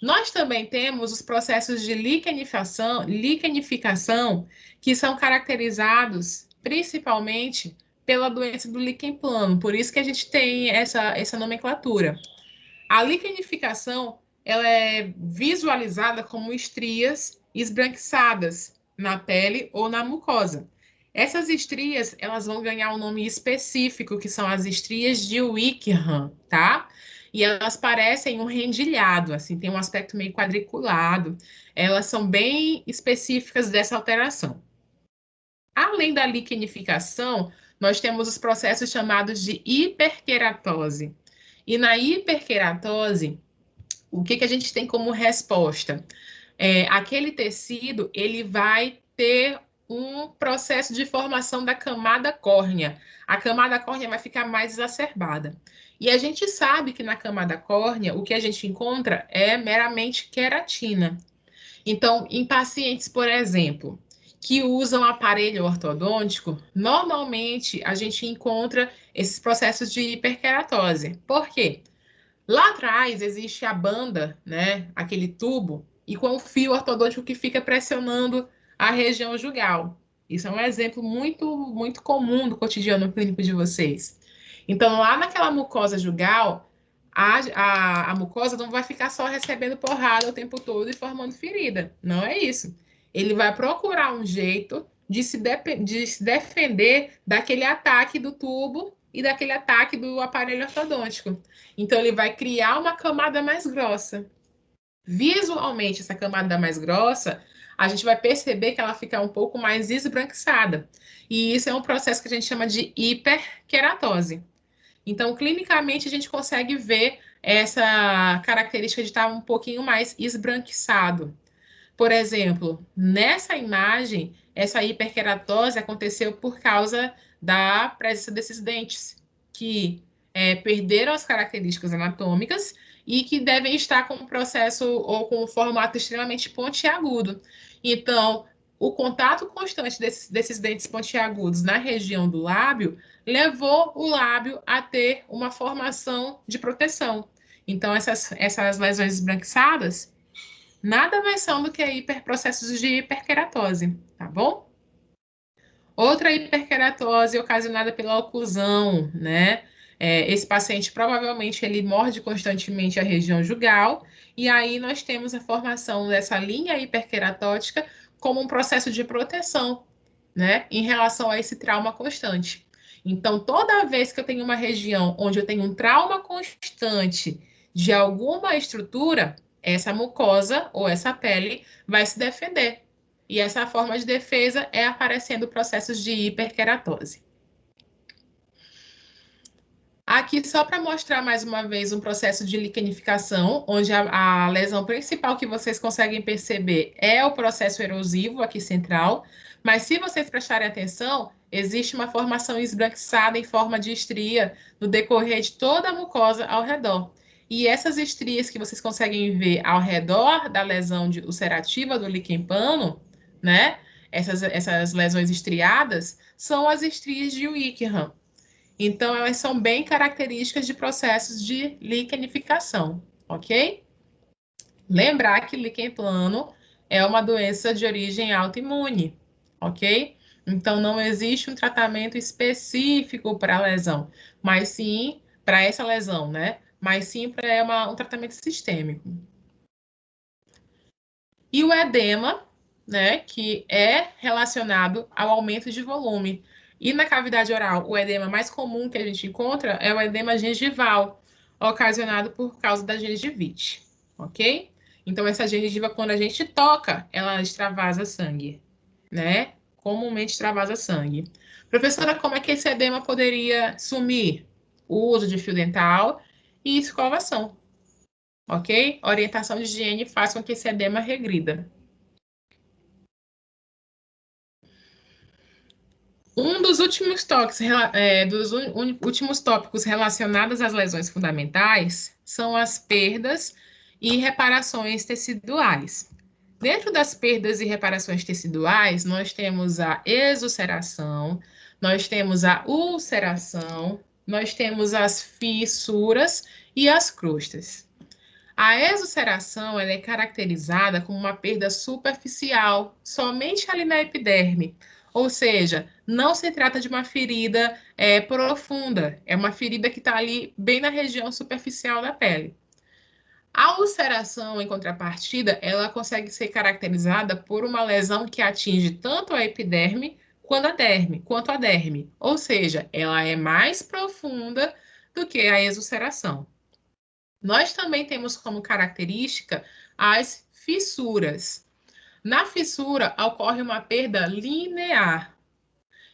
Nós também temos os processos de liquenificação, que são caracterizados principalmente pela doença do líquen plano, por isso que a gente tem essa nomenclatura. A liquenificação ela é visualizada como estrias esbranquiçadas na pele ou na mucosa. Essas estrias elas vão ganhar um nome específico, que são as estrias de Wickham, tá? E elas parecem um rendilhado, assim, tem um aspecto meio quadriculado. Elas são bem específicas dessa alteração. Além da liquenificação, nós temos os processos chamados de hiperqueratose. E na hiperqueratose, o que a gente tem como resposta? Aquele tecido, ele vai ter um processo de formação da camada córnea. A camada córnea vai ficar mais exacerbada. E a gente sabe que na camada córnea, o que a gente encontra é meramente queratina. Então, em pacientes, por exemplo, que usam aparelho ortodôntico, normalmente a gente encontra esses processos de hiperqueratose. Por quê? Lá atrás existe a banda, né, aquele tubo, e com o fio ortodôntico que fica pressionando a região jugal. Isso é um exemplo muito, muito comum do cotidiano clínico de vocês. Então, lá naquela mucosa jugal, a mucosa não vai ficar só recebendo porrada o tempo todo e formando ferida. Não é isso. Ele vai procurar um jeito de se defender daquele ataque do tubo e daquele ataque do aparelho ortodôntico. Então, ele vai criar uma camada mais grossa. Visualmente, essa camada mais grossa, a gente vai perceber que ela fica um pouco mais esbranquiçada. E isso é um processo que a gente chama de hiperqueratose. Então, clinicamente, a gente consegue ver essa característica de estar um pouquinho mais esbranquiçado. Por exemplo, nessa imagem, essa hiperqueratose aconteceu por causa da presença desses dentes, que perderam as características anatômicas e que devem estar com um processo ou com um formato extremamente pontiagudo. Então, o contato constante desses dentes pontiagudos na região do lábio levou o lábio a ter uma formação de proteção. Então, essas lesões esbranquiçadas nada mais são do que processos de hiperqueratose, tá bom? Outra hiperqueratose ocasionada pela oclusão, né? Esse paciente provavelmente ele morde constantemente a região jugal, e aí nós temos a formação dessa linha hiperqueratótica como um processo de proteção, né? Em relação a esse trauma constante. Então, toda vez que eu tenho uma região onde eu tenho um trauma constante de alguma estrutura, essa mucosa ou essa pele vai se defender. E essa forma de defesa é aparecendo processos de hiperqueratose. Aqui, só para mostrar mais uma vez um processo de liquenificação, onde a lesão principal que vocês conseguem perceber é o processo erosivo aqui central, mas se vocês prestarem atenção, existe uma formação esbranquiçada em forma de estria no decorrer de toda a mucosa ao redor. E essas estrias que vocês conseguem ver ao redor da lesão ulcerativa do líquen plano, né? Essas lesões estriadas são as estrias de Wickham. Então, elas são bem características de processos de liquenificação, ok? Lembrar que líquen plano é uma doença de origem autoimune, ok? Então, não existe um tratamento específico para a lesão, mas sim para essa lesão, né? Mas sim para um tratamento sistêmico. E o edema, né, que é relacionado ao aumento de volume. E na cavidade oral, o edema mais comum que a gente encontra é o edema gengival, ocasionado por causa da gengivite, ok? Então, essa gengiva, quando a gente toca, ela extravasa sangue, né? Comumente extravasa sangue. Professora, como é que esse edema poderia sumir? O uso de fio dental e escovação, ok? Orientação de higiene faz com que esse edema regrida. Um dos últimos últimos tópicos relacionados às lesões fundamentais são as perdas e reparações teciduais. Dentro das perdas e reparações teciduais, nós temos a exulceração, nós temos a ulceração, nós temos as fissuras e as crostas. A exulceração ela é caracterizada como uma perda superficial, somente ali na epiderme, ou seja, não se trata de uma ferida profunda, é uma ferida que está ali bem na região superficial da pele. A ulceração, em contrapartida, ela consegue ser caracterizada por uma lesão que atinge tanto a epiderme quanto a derme, ou seja, ela é mais profunda do que a exulceração. Nós também temos como característica as fissuras. Na fissura, ocorre uma perda linear.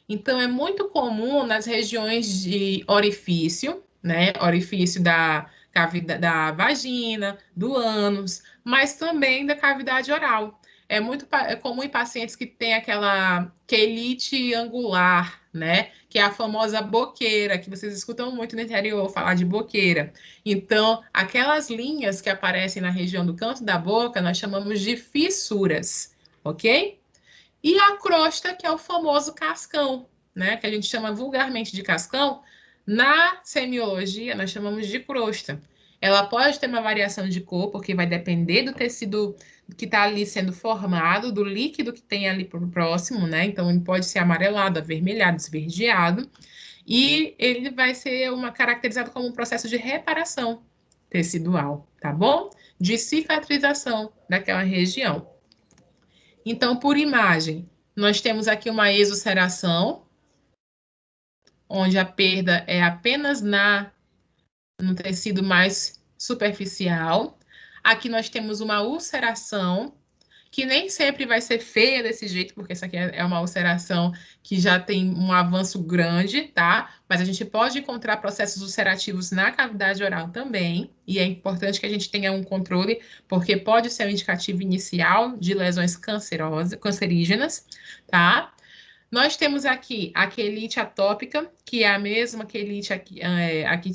Então, é muito comum nas regiões de orifício, né? Orifício da vagina, do ânus, mas também da cavidade oral. É muito comum em pacientes que têm aquela quelite angular, né? Que é a famosa boqueira, que vocês escutam muito no interior falar de boqueira. Então, aquelas linhas que aparecem na região do canto da boca, nós chamamos de fissuras, ok? E a crosta, que é o famoso cascão, né? Que a gente chama vulgarmente de cascão, na semiologia nós chamamos de crosta. Ela pode ter uma variação de cor, porque vai depender do tecido que está ali sendo formado, do líquido que tem ali próximo, né? Então, ele pode ser amarelado, avermelhado, esverdeado, e ele vai ser caracterizado como um processo de reparação tecidual, tá bom? De cicatrização daquela região. Então, por imagem, nós temos aqui uma exulceração, onde a perda é apenas no tecido mais superficial. Aqui nós temos uma ulceração, que nem sempre vai ser feia desse jeito, porque isso aqui é uma ulceração que já tem um avanço grande, tá? Mas a gente pode encontrar processos ulcerativos na cavidade oral também, e é importante que a gente tenha um controle, porque pode ser um indicativo inicial de lesões cancerígenas, tá? Nós temos aqui a quelite atópica, que é a mesma quelite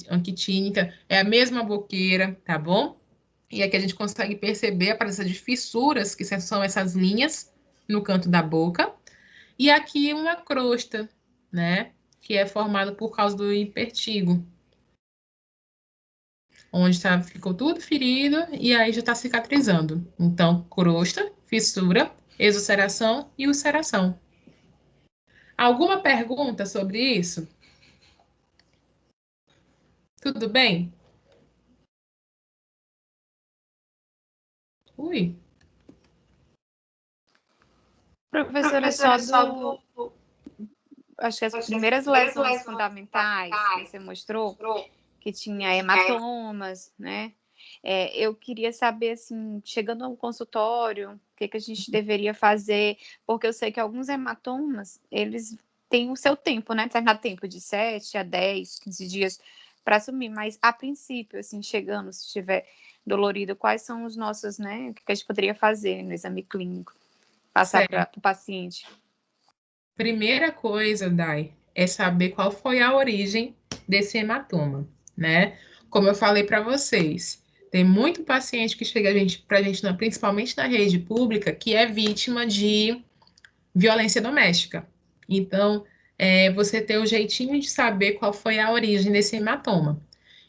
anquitínica, é a mesma boqueira, tá bom? E aqui a gente consegue perceber a presença de fissuras, que são essas linhas no canto da boca. E aqui uma crosta, né? Que é formada por causa do hipertigo. Onde ficou tudo ferido e aí já está cicatrizando. Então, crosta, fissura, exulceração e ulceração. Alguma pergunta sobre isso? Tudo bem? Ui. Professora, acho que as primeiras lesões fundamentais que você mostrou, que tinha hematomas, né? Eu queria saber, assim, chegando ao consultório, o que a gente deveria fazer, porque eu sei que alguns hematomas, eles têm o seu tempo, né? Determinado tempo, de 7 a 10, 15 dias para sumir, mas a princípio, assim, chegando, se estiver dolorido, quais são os nossos, né? O que a gente poderia fazer no exame clínico, passar para o paciente? Primeira coisa, Dai, é saber qual foi a origem desse hematoma, né? Como eu falei para vocês, tem muito paciente que chega para a gente, principalmente na rede pública, que é vítima de violência doméstica. Então, você ter o jeitinho de saber qual foi a origem desse hematoma.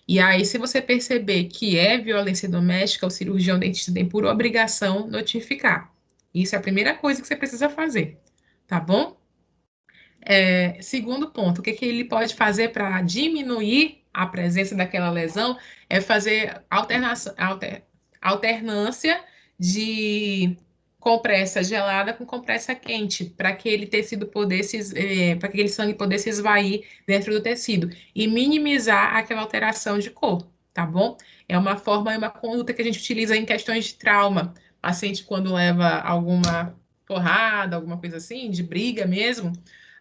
E aí, se você perceber que é violência doméstica, o cirurgião dentista tem por obrigação notificar. Isso é a primeira coisa que você precisa fazer, tá bom? Segundo ponto, o que ele pode fazer para diminuir a presença daquela lesão é fazer alternância de compressa gelada com compressa quente, para que aquele tecido pudesse, para que aquele sangue pudesse esvair dentro do tecido e minimizar aquela alteração de cor, tá bom? É uma forma, é uma conduta que a gente utiliza em questões de trauma. O paciente, quando leva alguma porrada, alguma coisa assim, de briga mesmo,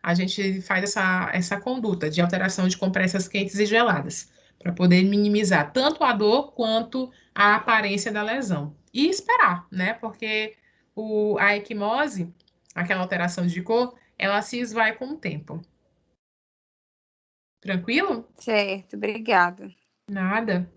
a gente faz essa conduta de alteração de compressas quentes e geladas, para poder minimizar tanto a dor quanto a aparência da lesão. E esperar, né? Porque a equimose, aquela alteração de cor, ela se esvai com o tempo. Tranquilo? Certo, obrigada. Nada.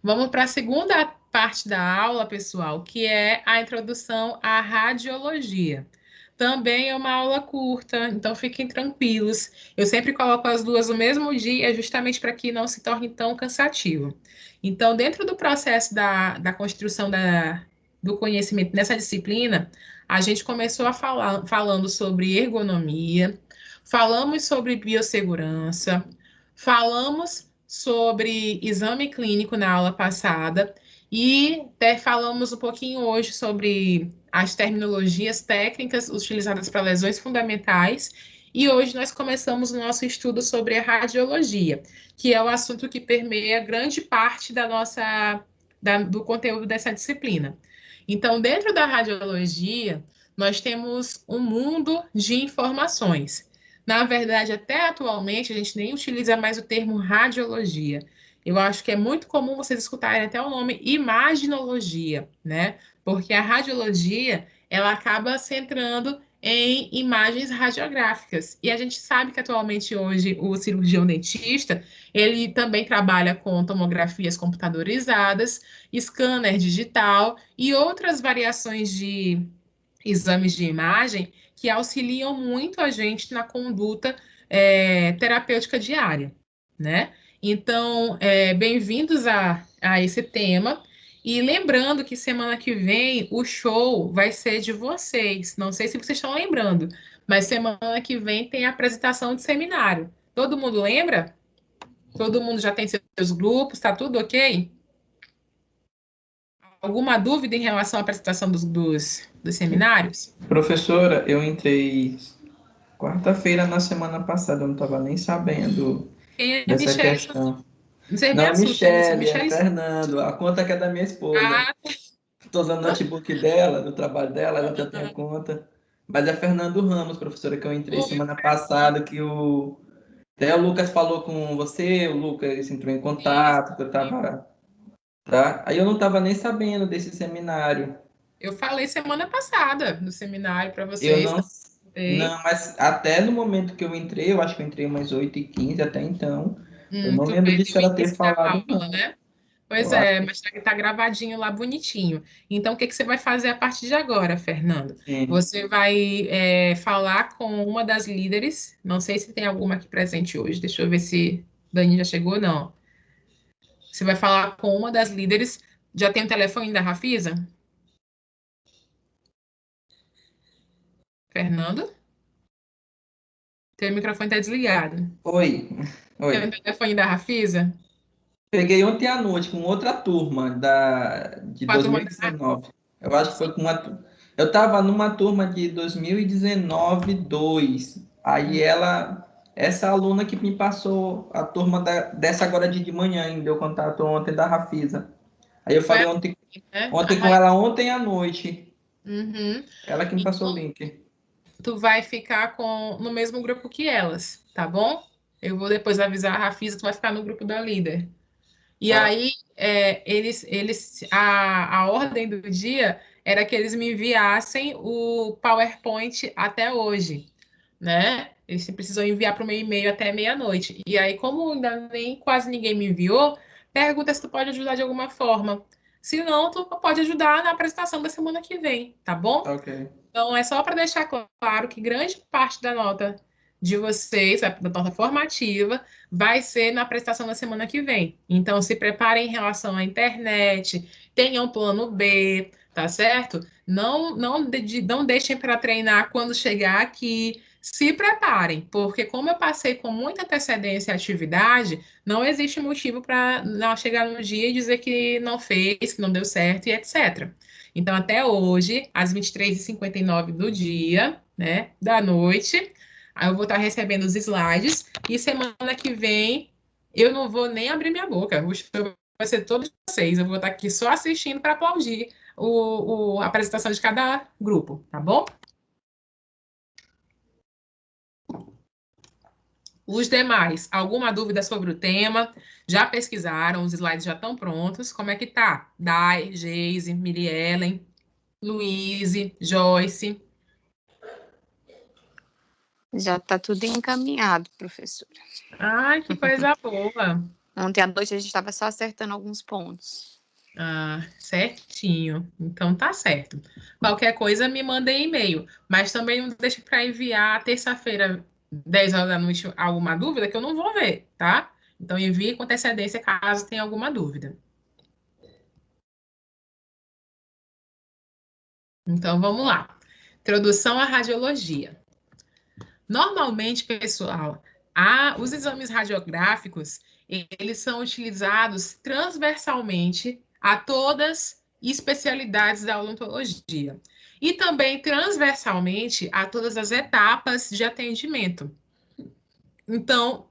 Vamos para a segunda parte da aula, pessoal, que é a introdução à radiologia. Também é uma aula curta, então fiquem tranquilos. Eu sempre coloco as duas no mesmo dia, justamente para que não se torne tão cansativo. Então, dentro do processo da construção do conhecimento nessa disciplina, a gente começou falando sobre ergonomia, falamos sobre biossegurança, falamos sobre exame clínico na aula passada e falamos um pouquinho hoje sobre as terminologias técnicas utilizadas para lesões fundamentais. E hoje nós começamos o nosso estudo sobre a radiologia, que é o assunto que permeia grande parte do conteúdo dessa disciplina. Então, dentro da radiologia, nós temos um mundo de informações. Na verdade, até atualmente, a gente nem utiliza mais o termo radiologia. Eu acho que é muito comum vocês escutarem até o nome imaginologia, né? Porque a radiologia, ela acaba centrando em imagens radiográficas. E a gente sabe que atualmente hoje o cirurgião dentista, ele também trabalha com tomografias computadorizadas, scanner digital e outras variações de exames de imagem que auxiliam muito a gente na conduta terapêutica diária, né? Então, bem-vindos a esse tema. E lembrando que semana que vem o show vai ser de vocês. Não sei se vocês estão lembrando, mas semana que vem tem a apresentação de seminário. Todo mundo lembra? Todo mundo já tem seus grupos, tá tudo ok? Alguma dúvida em relação à apresentação dos seminários? Professora, eu entrei quarta-feira na semana passada, eu não estava nem sabendo Quem é dessa Michelle? questão. Você Não me é assusta, isso, Michele, é Michele. Fernando. A conta que é da minha esposa. Ah, Estou usando o notebook dela, do trabalho dela, ela já tem a conta. Mas é Fernando Ramos, professora, que eu entrei oi, semana passada, que o. Até o Lucas falou com você, o Lucas entrou em isso. contato, que eu tava. Tá? Aí eu não estava nem sabendo desse seminário. Eu falei semana passada no seminário para Eu vocês, não. tá? Sei. Não, mas até no momento que eu entrei, eu acho que eu entrei umas 8h15 até então. Eu não Tu lembro perdeu disso o ela ter início da falado, aula, não. né? Pois Eu acho é, que mas tá gravadinho lá bonitinho. Então, o que que você vai fazer a partir de agora, Fernando? sim. Você vai falar com uma das líderes. Não sei se tem alguma aqui presente hoje. Deixa eu ver se Dani já chegou, não. Você vai falar com uma das líderes. Já tem o telefone da Rafisa? Fernando? Teu microfone está desligado. Oi. Tem o Oi. telefone da Rafisa? Peguei ontem à noite com outra turma de Com a turma da 2019. Eu acho que foi Sim. com uma. Eu estava numa turma de 2019, 2. Aí essa aluna que me passou a turma dessa agora de manhã, me deu contato ontem da Rafisa. Aí eu Foi falei a, ontem, né? ontem com ela ontem à noite. Uhum. Ela que me passou o link. Tu vai ficar no mesmo grupo que elas, tá bom? Eu vou depois avisar a Rafisa, tu vai ficar no grupo da líder. E Tá? aí, a ordem do dia era que eles me enviassem o PowerPoint até hoje, né? Eles precisam enviar para o meu e-mail até meia-noite. E aí, como ainda nem quase ninguém me enviou, pergunta se tu pode ajudar de alguma forma. Se não, tu pode ajudar na apresentação da semana que vem, tá bom? Ok. Então, é só para deixar claro que grande parte da nota de vocês, da nota formativa, vai ser na prestação da semana que vem. Então, se preparem em relação à internet, tenham um plano B, tá certo? Não deixem para treinar quando chegar aqui. Se preparem, porque como eu passei com muita antecedência a atividade, não existe motivo para não chegar no dia e dizer que não fez, que não deu certo e etc. Então, até hoje, às 23h59 do dia, né, da noite, aí eu vou estar recebendo os slides e semana que vem eu não vou nem abrir minha boca. O show vai ser todos vocês. Eu vou estar aqui só assistindo para aplaudir a apresentação de cada grupo, tá bom? Os demais, alguma dúvida sobre o tema? Já pesquisaram? Os slides já estão prontos? Como é que tá? Dai, Geise, Miriellen, Luíse, Joyce. Já está tudo encaminhado, professora. Ai, que coisa boa. Ontem à noite a gente estava só acertando alguns pontos. Ah, certinho. Então tá certo. Qualquer coisa me manda e-mail, mas também não deixe para enviar terça-feira, 10 horas da noite, alguma dúvida que eu não vou ver, tá? Então envie com antecedência caso tenha alguma dúvida. Então vamos lá. Introdução à radiologia. Normalmente, pessoal, os exames radiográficos, eles são utilizados transversalmente a todas especialidades da odontologia e também transversalmente a todas as etapas de atendimento. Então,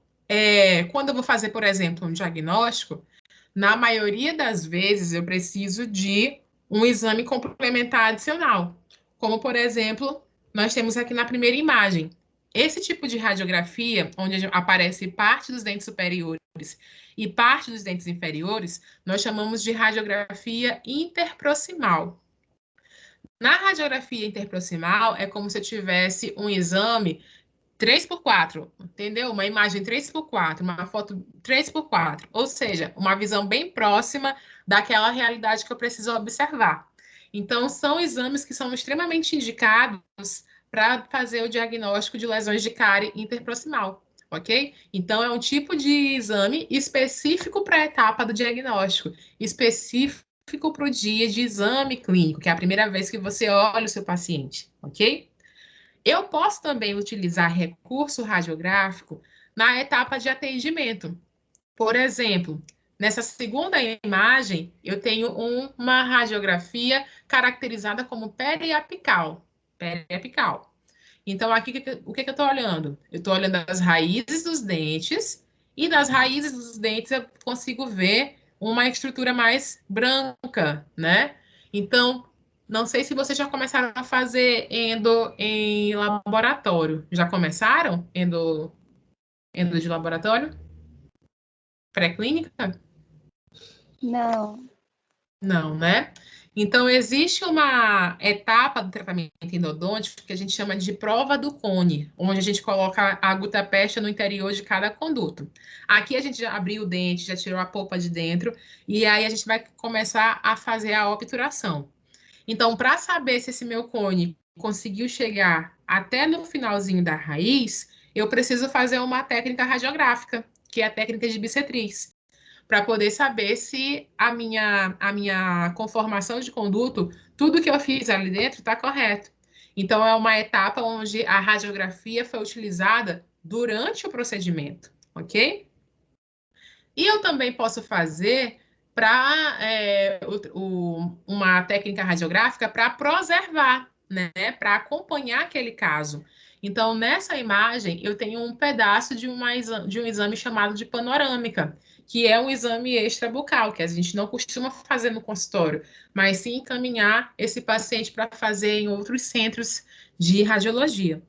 quando eu vou fazer, por exemplo, um diagnóstico, na maioria das vezes eu preciso de um exame complementar adicional, como, por exemplo, nós temos aqui na primeira imagem. Esse tipo de radiografia, onde aparece parte dos dentes superiores e parte dos dentes inferiores, nós chamamos de radiografia interproximal. Na radiografia interproximal, é como se eu tivesse um exame 3x4, entendeu? Uma imagem 3x4, uma foto 3x4, ou seja, uma visão bem próxima daquela realidade que eu preciso observar. Então, são exames que são extremamente indicados para fazer o diagnóstico de lesões de cárie interproximal, ok? Então, é um tipo de exame específico para a etapa do diagnóstico, específico para o dia de exame clínico, que é a primeira vez que você olha o seu paciente, ok? Eu posso também utilizar recurso radiográfico na etapa de atendimento. Por exemplo, nessa segunda imagem, eu tenho uma radiografia caracterizada como periapical. Periapical. Então, aqui, o que eu estou olhando? Eu estou olhando as raízes dos dentes E nas raízes dos dentes eu consigo ver uma estrutura mais branca, né? Então, não sei se vocês já começaram a fazer endo em laboratório. Já começaram endo de laboratório? Pré-clínica? Não. Não, né? Então, existe uma etapa do tratamento endodôntico que a gente chama de prova do cone, onde a gente coloca a gutta-percha no interior de cada conduto. Aqui a gente já abriu o dente, já tirou a polpa de dentro, e aí a gente vai começar a fazer a obturação. Então, para saber se esse meu cone conseguiu chegar até no finalzinho da raiz, eu preciso fazer uma técnica radiográfica, que é a técnica de bissetriz, para poder saber se a minha conformação de conduto, tudo que eu fiz ali dentro está correto. Então, é uma etapa onde a radiografia foi utilizada durante o procedimento, ok? E eu também posso fazer uma técnica radiográfica para preservar, né? Para acompanhar aquele caso. Então, nessa imagem, eu tenho um pedaço de um exame chamado de panorâmica, que é um exame extrabucal, que a gente não costuma fazer no consultório, mas sim encaminhar esse paciente para fazer em outros centros de radiologia.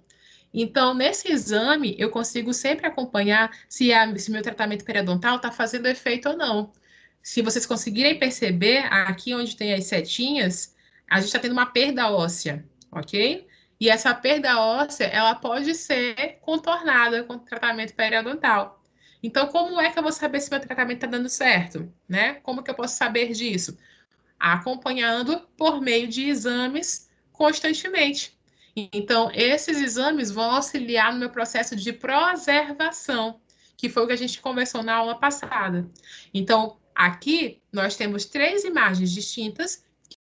Então, nesse exame, eu consigo sempre acompanhar se meu tratamento periodontal está fazendo efeito ou não. Se vocês conseguirem perceber, aqui onde tem as setinhas, a gente está tendo uma perda óssea, ok? E essa perda óssea, ela pode ser contornada com o tratamento periodontal. Então, como é que eu vou saber se meu tratamento está dando certo, né? Como que eu posso saber disso? Acompanhando por meio de exames constantemente. Então, esses exames vão auxiliar no meu processo de preservação, que foi o que a gente conversou na aula passada. Então, aqui nós temos 3 imagens distintas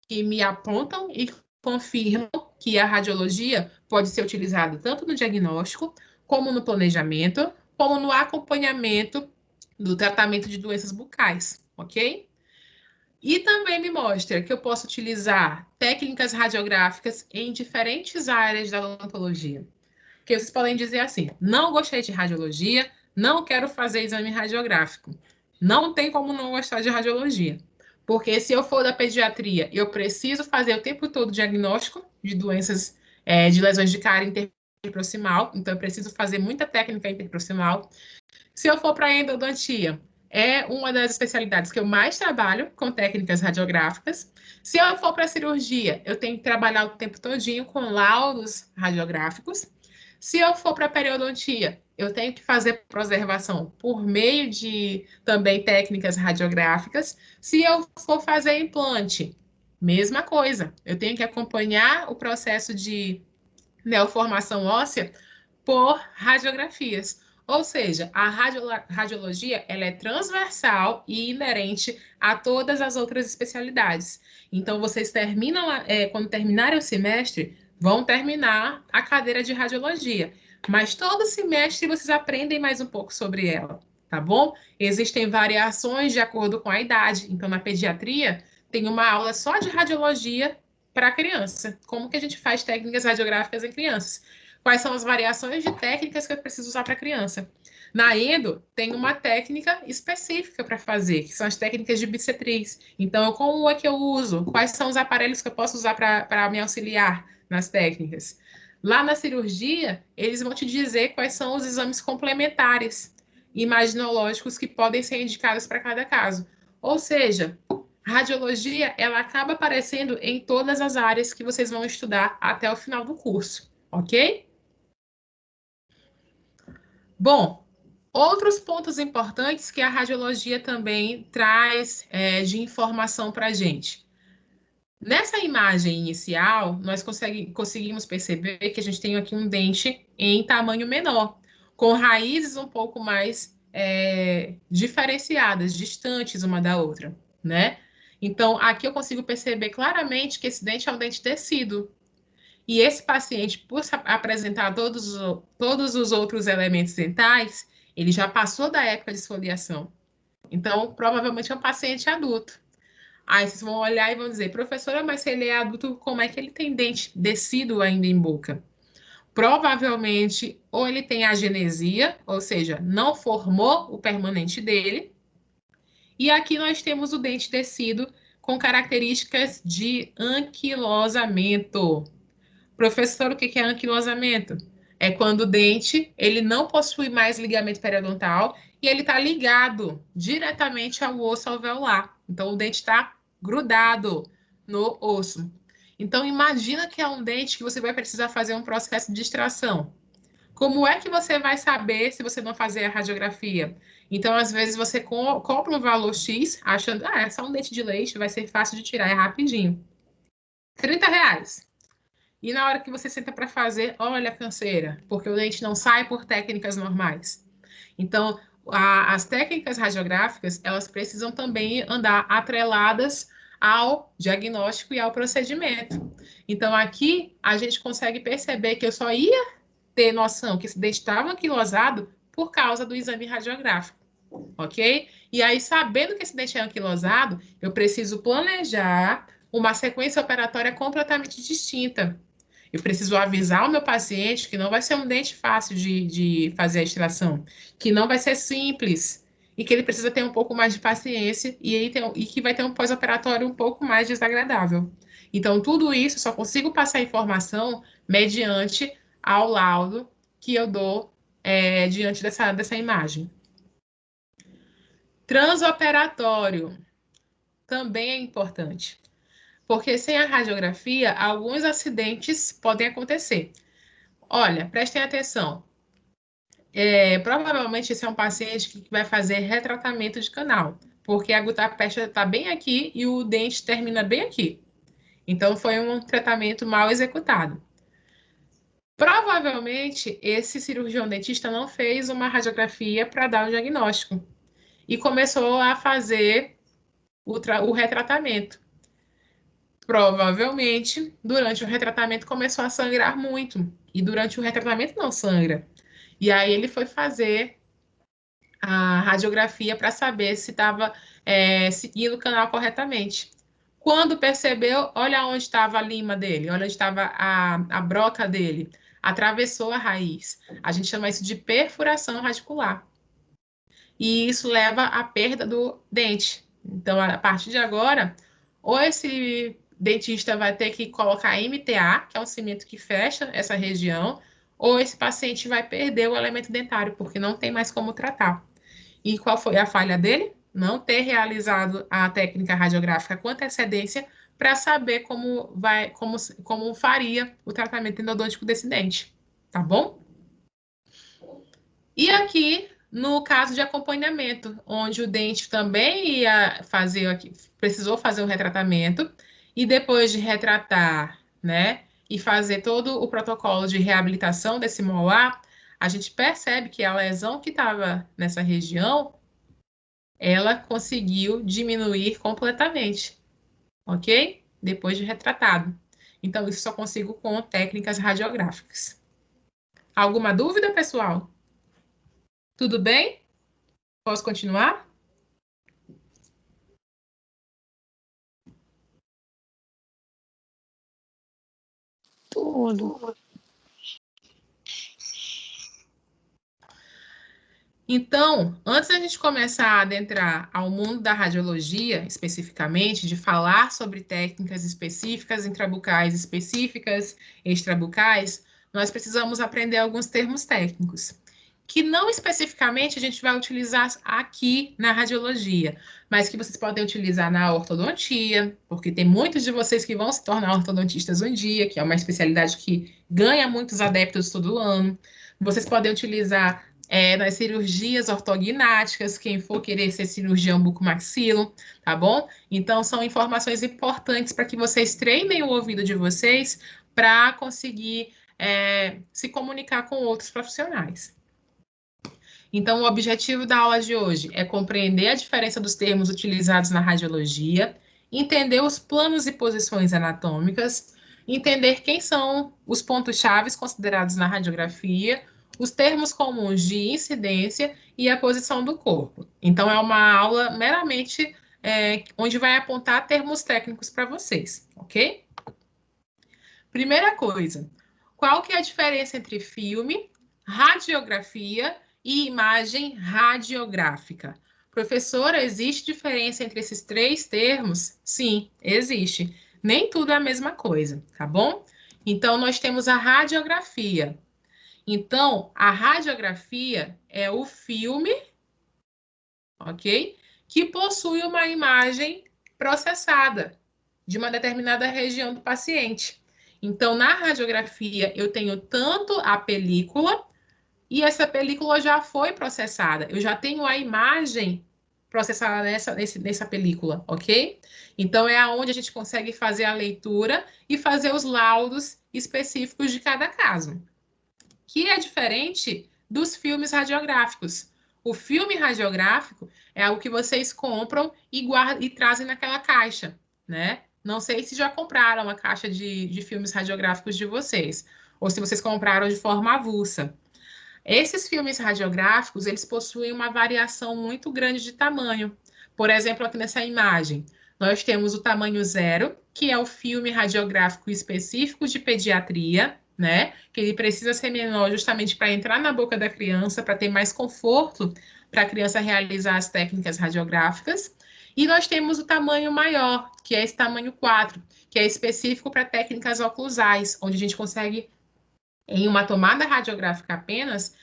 que me apontam e confirmam que a radiologia pode ser utilizada tanto no diagnóstico, como no planejamento, como no acompanhamento do tratamento de doenças bucais, ok? E também me mostra que eu posso utilizar técnicas radiográficas em diferentes áreas da odontologia. Que vocês podem dizer assim: não gostei de radiologia, não quero fazer exame radiográfico. Não tem como não gostar de radiologia. Porque se eu for da pediatria, eu preciso fazer o tempo todo diagnóstico de doenças, de lesões de cárie interproximal, então eu preciso fazer muita técnica interproximal. Se eu for para a endodontia, é uma das especialidades que eu mais trabalho com técnicas radiográficas. Se eu for para a cirurgia, eu tenho que trabalhar o tempo todinho com laudos radiográficos. Se eu for para a periodontia, eu tenho que fazer preservação por meio de também técnicas radiográficas. Se eu for fazer implante, mesma coisa. Eu tenho que acompanhar o processo de neoformação óssea por radiografias. Ou seja, a radiologia ela é transversal e inerente a todas as outras especialidades. Então, vocês terminam, quando terminarem o semestre, vão terminar a cadeira de radiologia. Mas todo semestre vocês aprendem mais um pouco sobre ela, tá bom? Existem variações de acordo com a idade. Então, na pediatria, tem uma aula só de radiologia para criança. Como que a gente faz técnicas radiográficas em crianças? Quais são as variações de técnicas que eu preciso usar para criança? Na endo, tem uma técnica específica para fazer, que são as técnicas de bissetriz. Então, como é que eu uso? Quais são os aparelhos que eu posso usar para me auxiliar nas técnicas? Lá na cirurgia, eles vão te dizer quais são os exames complementares imaginológicos que podem ser indicados para cada caso. Ou seja, radiologia, ela acaba aparecendo em todas as áreas que vocês vão estudar até o final do curso, ok? Bom, outros pontos importantes que a radiologia também traz de informação para a gente. Nessa imagem inicial, nós conseguimos perceber que a gente tem aqui um dente em tamanho menor, com raízes um pouco mais diferenciadas, distantes uma da outra, né? Então, aqui eu consigo perceber claramente que esse dente é um dente tecido. E esse paciente, por apresentar todos os outros elementos dentais, ele já passou da época de esfoliação. Então, provavelmente é um paciente adulto. Aí vocês vão olhar e vão dizer, professora, mas se ele é adulto, como é que ele tem dente descido ainda em boca? Provavelmente, ou ele tem agenesia, ou seja, não formou o permanente dele. E aqui nós temos o dente descido com características de anquilosamento. Professor, o que é anquilosamento? É quando o dente ele não possui mais ligamento periodontal e ele está ligado diretamente ao osso alveolar. Então, o dente está grudado no osso. Então, imagina que é um dente que você vai precisar fazer um processo de extração. Como é que você vai saber se você não fazer a radiografia? Então, às vezes, você compra um valor X, achando, é só um dente de leite, vai ser fácil de tirar, é rapidinho. R$ 30. E na hora que você senta para fazer, olha a canseira, porque o dente não sai por técnicas normais. Então, as técnicas radiográficas, elas precisam também andar atreladas ao diagnóstico e ao procedimento. Então, aqui, a gente consegue perceber que eu só ia ter noção que esse dente estava anquilosado por causa do exame radiográfico, ok? E aí, sabendo que esse dente é anquilosado, eu preciso planejar uma sequência operatória completamente distinta. Eu preciso avisar o meu paciente que não vai ser um dente fácil de fazer a extração, que não vai ser simples, e que ele precisa ter um pouco mais de paciência e que vai ter um pós-operatório um pouco mais desagradável. Então, tudo isso eu só consigo passar informação mediante ao laudo que eu dou diante dessa imagem. Transoperatório também é importante, porque sem a radiografia, alguns acidentes podem acontecer. Olha, prestem atenção. Provavelmente esse é um paciente que vai fazer retratamento de canal, porque a gutapestia está bem aqui e o dente termina bem aqui. Então, foi um tratamento mal executado. Provavelmente, esse cirurgião dentista não fez uma radiografia para dar o diagnóstico e começou a fazer o retratamento. Provavelmente, durante o retratamento, começou a sangrar muito. E durante o retratamento não sangra. E aí ele foi fazer a radiografia para saber se estava seguindo o canal corretamente. Quando percebeu, olha onde estava a lima dele, olha onde estava a broca dele. Atravessou a raiz. A gente chama isso de perfuração radicular. E isso leva à perda do dente. Então, a partir de agora, ou esse dentista vai ter que colocar MTA, que é um cimento que fecha essa região, ou esse paciente vai perder o elemento dentário, porque não tem mais como tratar. E qual foi a falha dele? Não ter realizado a técnica radiográfica com antecedência para saber como faria o tratamento endodôntico desse dente, tá bom? E aqui, no caso de acompanhamento, onde o dente também precisou fazer o retratamento, e depois de retratar, né, e fazer todo o protocolo de reabilitação desse molar, a gente percebe que a lesão que estava nessa região, ela conseguiu diminuir completamente, ok? Depois de retratado. Então, isso só consigo com técnicas radiográficas. Alguma dúvida, pessoal? Tudo bem? Posso continuar? Tudo. Então, antes da gente começar a adentrar ao mundo da radiologia, especificamente, de falar sobre técnicas específicas, intrabucais específicas, extrabucais, nós precisamos aprender alguns termos técnicos, que não especificamente a gente vai utilizar aqui na radiologia, mas que vocês podem utilizar na ortodontia, porque tem muitos de vocês que vão se tornar ortodontistas um dia, que é uma especialidade que ganha muitos adeptos todo ano. Vocês podem utilizar nas cirurgias ortognáticas, quem for querer ser cirurgião bucomaxilo, tá bom? Então, são informações importantes para que vocês treinem o ouvido de vocês para conseguir se comunicar com outros profissionais. Então, o objetivo da aula de hoje é compreender a diferença dos termos utilizados na radiologia, entender os planos e posições anatômicas, entender quem são os pontos-chave considerados na radiografia, os termos comuns de incidência e a posição do corpo. Então, é uma aula meramente onde vai apontar termos técnicos para vocês, ok? Primeira coisa, qual que é a diferença entre filme, radiografia e imagem radiográfica? Professora, existe diferença entre esses três termos? Sim, existe. Nem tudo é a mesma coisa, tá bom? Então, nós temos a radiografia. Então, a radiografia é o filme, ok? Que possui uma imagem processada de uma determinada região do paciente. Então, na radiografia, eu tenho tanto a película, e essa película já foi processada. Eu já tenho a imagem processada nessa película, ok? Então, é aonde a gente consegue fazer a leitura e fazer os laudos específicos de cada caso, que é diferente dos filmes radiográficos. O filme radiográfico é algo que vocês compram e guardam e trazem naquela caixa, né? Não sei se já compraram a caixa de filmes radiográficos de vocês, ou se vocês compraram de forma avulsa. Esses filmes radiográficos, eles possuem uma variação muito grande de tamanho. Por exemplo, aqui nessa imagem, nós temos o tamanho 0, que é o filme radiográfico específico de pediatria, né? Que ele precisa ser menor justamente para entrar na boca da criança, para ter mais conforto para a criança realizar as técnicas radiográficas. E nós temos o tamanho maior, que é esse tamanho 4, que é específico para técnicas oclusais, onde a gente consegue, em uma tomada radiográfica apenas,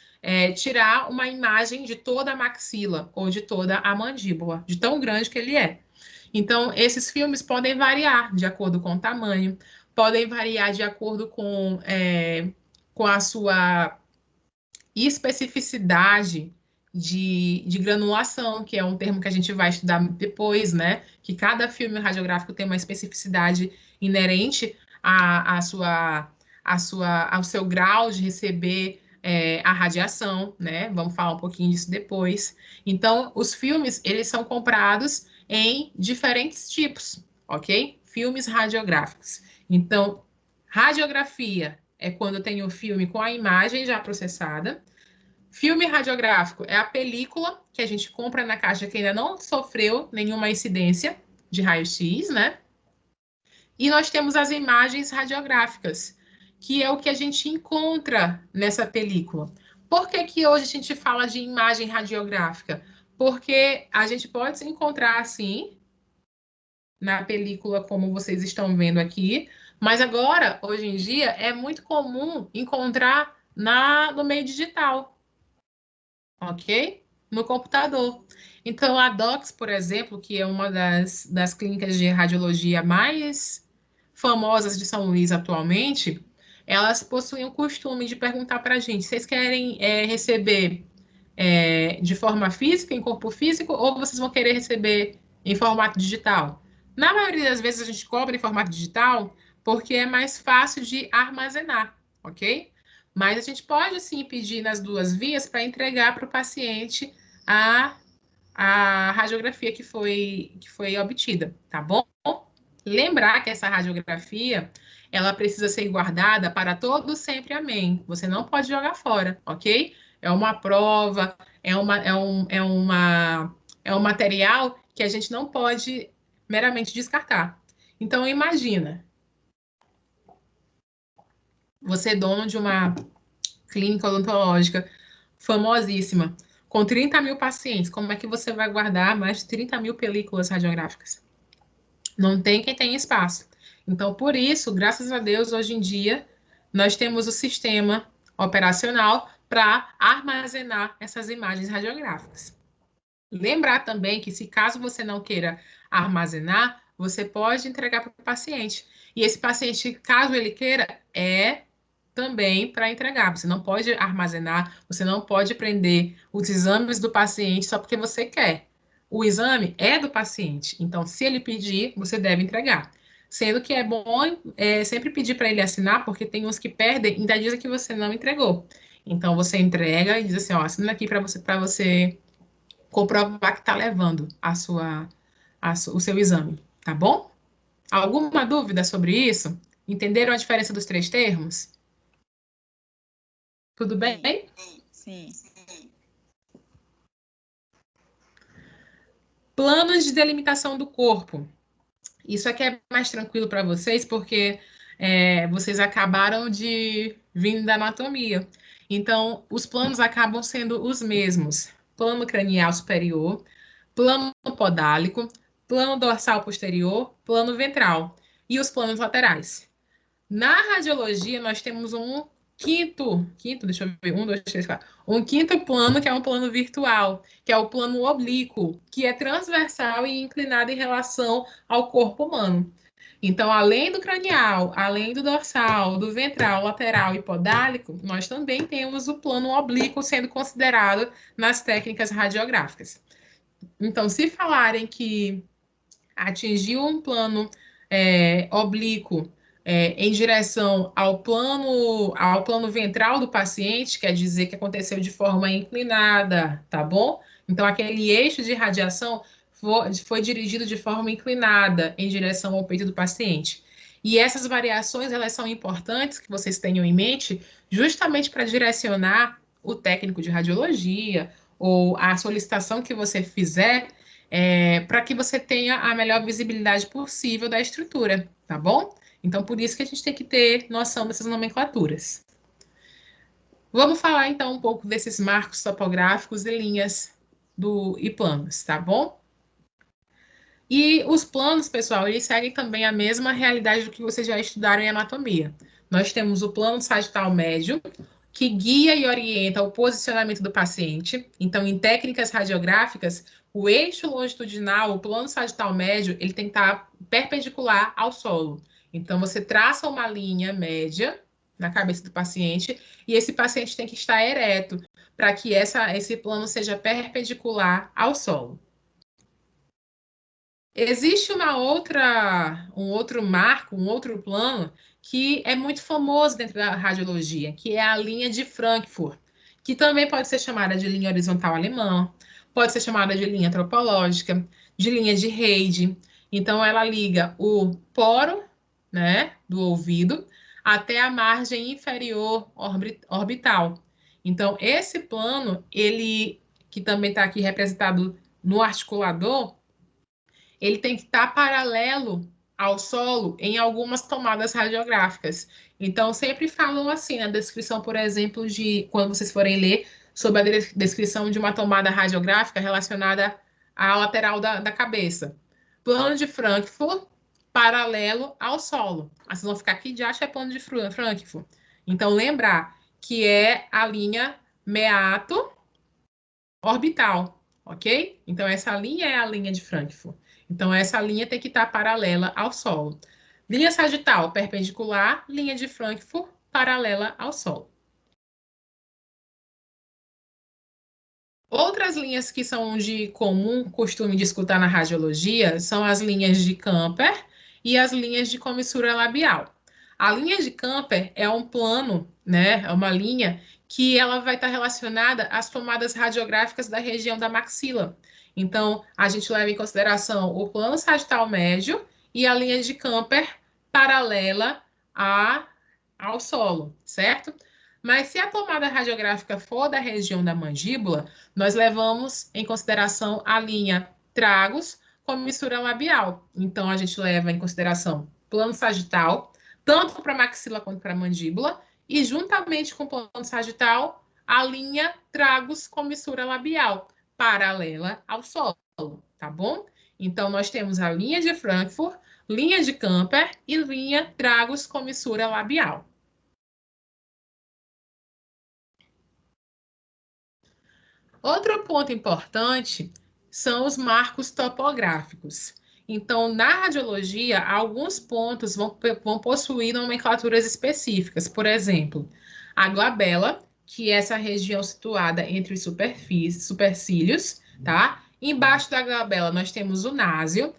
tirar uma imagem de toda a maxila ou de toda a mandíbula, de tão grande que ele é. Então, esses filmes podem variar de acordo com o tamanho, podem variar de acordo com a sua especificidade de granulação, que é um termo que a gente vai estudar depois, né? Que cada filme radiográfico tem uma especificidade inerente ao seu grau de receber a radiação, né? Vamos falar um pouquinho disso depois. Então, os filmes, eles são comprados em diferentes tipos, ok? Filmes radiográficos. Então, radiografia é quando eu tenho o filme com a imagem já processada. Filme radiográfico é a película que a gente compra na caixa que ainda não sofreu nenhuma incidência de raio-x, né? E nós temos as imagens radiográficas, que é o que a gente encontra nessa película. Por que que hoje a gente fala de imagem radiográfica? Porque a gente pode se encontrar assim na película, como vocês estão vendo aqui, mas agora, hoje em dia, é muito comum encontrar no meio digital, ok? No computador. Então, a Docs, por exemplo, que é uma das clínicas de radiologia mais famosas de São Luís atualmente, elas possuem o costume de perguntar para a gente: vocês querem receber de forma física, em corpo físico, ou vocês vão querer receber em formato digital? Na maioria das vezes, a gente cobra em formato digital porque é mais fácil de armazenar, ok? Mas a gente pode sim pedir nas duas vias para entregar para o paciente a radiografia que foi obtida, tá bom? Lembrar que essa radiografia, ela precisa ser guardada para todo sempre, amém. Você não pode jogar fora, ok? É uma prova, é um material que a gente não pode meramente descartar. Então, imagina, você é dono de uma clínica odontológica famosíssima, com 30 mil pacientes, como é que você vai guardar mais de 30 mil películas radiográficas? Não tem quem tenha espaço. Então, por isso, graças a Deus, hoje em dia, nós temos o sistema operacional para armazenar essas imagens radiográficas. Lembrar também que, se caso você não queira armazenar, você pode entregar para o paciente. E esse paciente, caso ele queira, também para entregar. Você não pode armazenar, você não pode prender os exames do paciente só porque você quer. O exame é do paciente, então, se ele pedir, você deve entregar. Sendo que é bom sempre pedir para ele assinar, porque tem uns que perdem e ainda dizem que você não entregou. Então, você entrega e diz assim, ó, assina aqui para você comprovar que está levando o seu exame, tá bom? Alguma dúvida sobre isso? Entenderam a diferença dos três termos? Tudo bem? Sim. Planos de delimitação do corpo. Isso aqui é mais tranquilo para vocês, porque vocês acabaram de vir da anatomia. Então, os planos acabam sendo os mesmos: plano cranial superior, plano podálico, plano dorsal posterior, plano ventral e os planos laterais. Na radiologia, nós temos um quinto, deixa eu ver, 1, 2, 3, 4, um quinto plano, que é um plano virtual, que é o plano oblíquo, que é transversal e inclinado em relação ao corpo humano. Então, além do cranial, além do dorsal, do ventral, lateral e podálico, nós também temos o plano oblíquo sendo considerado nas técnicas radiográficas. Então, se falarem que atingiu um plano oblíquo em direção ao plano ventral do paciente, quer dizer que aconteceu de forma inclinada, tá bom? Então, aquele eixo de radiação foi dirigido de forma inclinada em direção ao peito do paciente. E essas variações, elas são importantes que vocês tenham em mente, justamente para direcionar o técnico de radiologia ou a solicitação que você fizer para que você tenha a melhor visibilidade possível da estrutura, tá bom? Então, por isso que a gente tem que ter noção dessas nomenclaturas. Vamos falar, então, um pouco desses marcos topográficos e linhas e planos, tá bom? E os planos, pessoal, eles seguem também a mesma realidade do que vocês já estudaram em anatomia. Nós temos o plano sagital médio, que guia e orienta o posicionamento do paciente. Então, em técnicas radiográficas, o eixo longitudinal, o plano sagital médio, ele tem que estar perpendicular ao solo. Então, você traça uma linha média na cabeça do paciente e esse paciente tem que estar ereto para que esse plano seja perpendicular ao solo. Existe um outro marco, um outro plano que é muito famoso dentro da radiologia, que é a linha de Frankfurt, que também pode ser chamada de linha horizontal alemã, pode ser chamada de linha antropológica, de linha de Reyde. Então, ela liga o poro, né, do ouvido até a margem inferior orbital. Então, esse plano, ele que também está aqui representado no articulador, ele tem que estar paralelo ao solo em algumas tomadas radiográficas. Então, sempre falam assim, na descrição, por exemplo, de quando vocês forem ler sobre a descrição de uma tomada radiográfica relacionada à lateral da cabeça. Plano de Frankfurt paralelo ao solo. Vocês vão ficar aqui de acha é plano de Frankfurt. Então, lembrar que é a linha meato orbital, ok? Então, essa linha é a linha de Frankfurt. Então, essa linha tem que estar paralela ao solo. Linha sagital perpendicular, linha de Frankfurt paralela ao solo. Outras linhas que são de comum costume de escutar na radiologia são as linhas de Camper e as linhas de comissura labial. A linha de Camper é um plano, né? É uma linha que ela vai estar relacionada às tomadas radiográficas da região da maxila. Então, a gente leva em consideração o plano sagital médio e a linha de Camper paralela ao solo, certo? Mas se a tomada radiográfica for da região da mandíbula, nós levamos em consideração a linha tragos com missura labial. Então, a gente leva em consideração plano sagital, tanto para a maxila quanto para a mandíbula, e juntamente com o plano sagital, a linha tragos com missura labial, paralela ao solo, tá bom? Então, nós temos a linha de Frankfurt, linha de Camper e linha tragos com missura labial. Outro ponto importante são os marcos topográficos. Então, na radiologia, alguns pontos vão possuir nomenclaturas específicas. Por exemplo, a glabela, que é essa região situada entre os supercílios, tá? Embaixo da glabela nós temos o násio.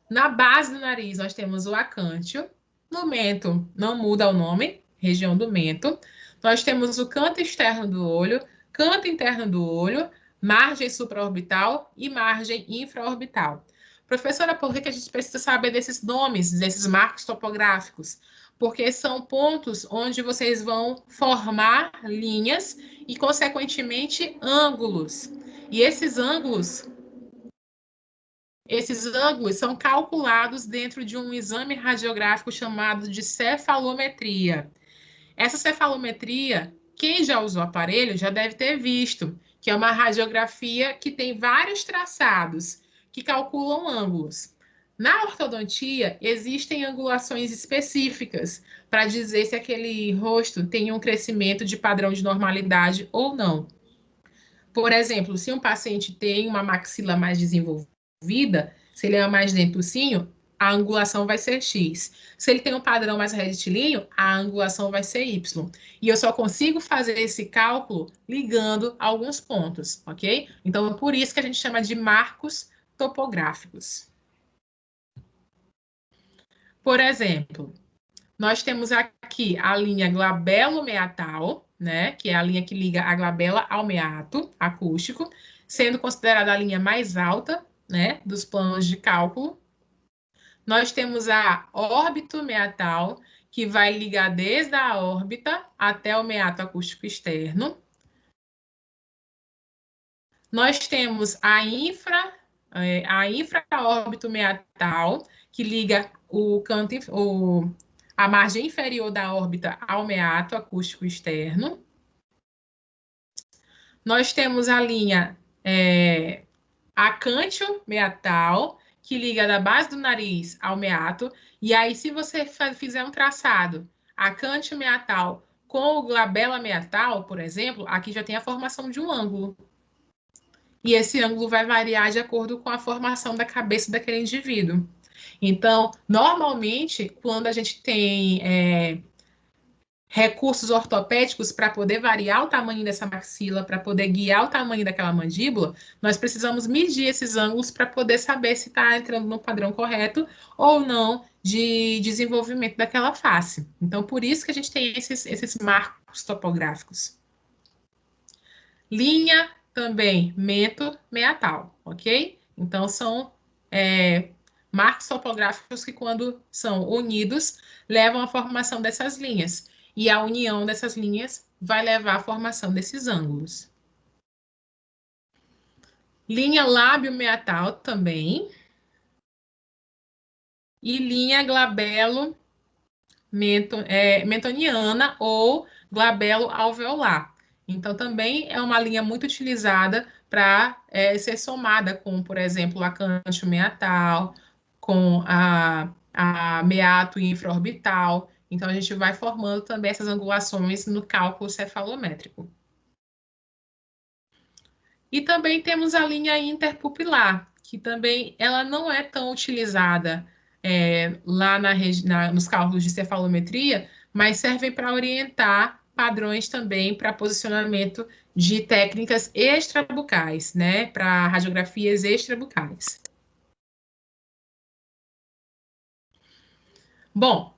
Na base do nariz nós temos o acântio. No mento não muda o nome, região do mento. Nós temos o canto externo do olho, canto interno do olho, margem supraorbital e margem infraorbital. Professora, por que a gente precisa saber desses nomes, desses marcos topográficos? Porque são pontos onde vocês vão formar linhas e, consequentemente, ângulos. E esses ângulos esses ângulos são calculados dentro de um exame radiográfico chamado de cefalometria. Essa cefalometria, quem já usou o aparelho já deve ter visto, que é uma radiografia que tem vários traçados que calculam ângulos. Na ortodontia, existem angulações específicas para dizer se aquele rosto tem um crescimento de padrão de normalidade ou não. Por exemplo, se um paciente tem uma maxila mais desenvolvida, se ele é mais dentucinho, a angulação vai ser X. Se ele tem um padrão mais retilíneo, a angulação vai ser Y. E eu só consigo fazer esse cálculo ligando alguns pontos, ok? Então, por isso que a gente chama de marcos topográficos. Por exemplo, nós temos aqui a linha glabelo-meatal, né, que é a linha que liga a glabela ao meato acústico, sendo considerada a linha mais alta, né, dos planos de cálculo. Nós temos a órbito-meatal, que vai ligar desde a órbita até o meato acústico externo. Nós temos a infraórbito-meatal, que liga a margem inferior da órbita ao meato acústico externo. Nós temos a linha acantio-meatal, que liga da base do nariz ao meato. E aí, se você fizer um traçado acantio-meatal com o glabela-meatal, por exemplo, aqui já tem a formação de um ângulo. E esse ângulo vai variar de acordo com a formação da cabeça daquele indivíduo. Então, normalmente, quando a gente tem recursos ortopédicos para poder variar o tamanho dessa maxila, para poder guiar o tamanho daquela mandíbula, nós precisamos medir esses ângulos para poder saber se está entrando no padrão correto ou não de desenvolvimento daquela face. Então, por isso que a gente tem esses marcos topográficos. Linha também mento-meatal, ok? Então, são marcos topográficos que, quando são unidos, levam à formação dessas linhas. E a união dessas linhas vai levar à formação desses ângulos. Linha lábio-meatal também. E linha glabelo-mentoniana ou glabelo-alveolar. Então, também é uma linha muito utilizada para ser somada com, por exemplo, a acantio-meatal, com a meato infraorbital. Então, a gente vai formando também essas angulações no cálculo cefalométrico. E também temos a linha interpupilar, que também ela não é tão utilizada lá nos cálculos de cefalometria, mas servem para orientar padrões também para posicionamento de técnicas extrabucais, né, para radiografias extrabucais. Bom,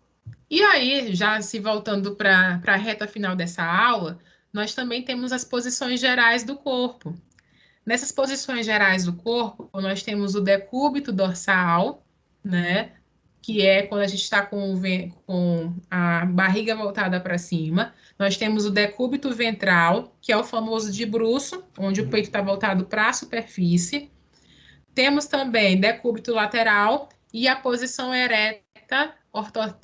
e aí, já se voltando para a reta final dessa aula, nós também temos as posições gerais do corpo. Nessas posições gerais do corpo, nós temos o decúbito dorsal, né, que é quando a gente está com a barriga voltada para cima. Nós temos o decúbito ventral, que é o famoso de bruço, onde o peito está voltado para a superfície. Temos também decúbito lateral e a posição ereta,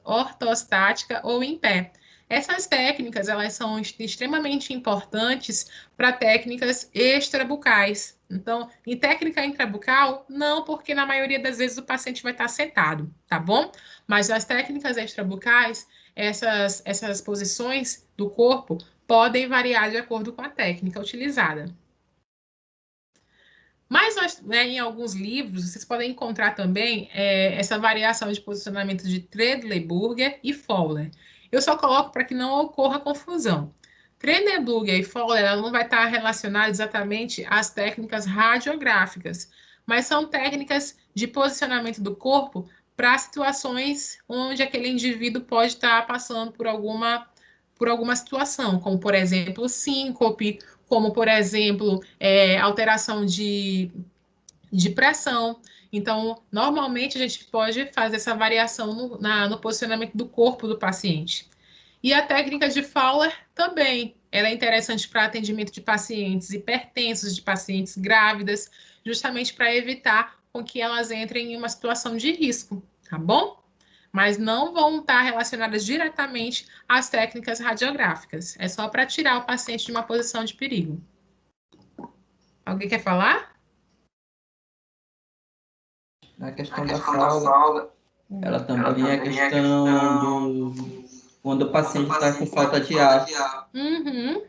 ortostática ou em pé. Essas técnicas, elas são extremamente importantes para técnicas extrabucais. Então, em técnica intrabucal, não, porque na maioria das vezes o paciente vai estar sentado, tá bom? Mas nas técnicas extrabucais, essas posições do corpo podem variar de acordo com a técnica utilizada. Mas em alguns livros, vocês podem encontrar também essa variação de posicionamento de Tredelenburger e Fowler. Eu só coloco para que não ocorra confusão. Tredelenburger e Fowler ela não vai estar relacionada exatamente às técnicas radiográficas, mas são técnicas de posicionamento do corpo para situações onde aquele indivíduo pode estar passando por alguma situação, como, por exemplo, síncope, como, por exemplo, alteração de pressão. Então, normalmente, a gente pode fazer essa variação no posicionamento do corpo do paciente. E a técnica de Fowler também, ela é interessante para atendimento de pacientes hipertensos, de pacientes grávidas, justamente para evitar com que elas entrem em uma situação de risco, tá bom? Mas não vão estar relacionadas diretamente às técnicas radiográficas. É só para tirar o paciente de uma posição de perigo. Alguém quer falar? A questão da fralda, ela também é questão do quando o paciente está com falta de ar. Uhum.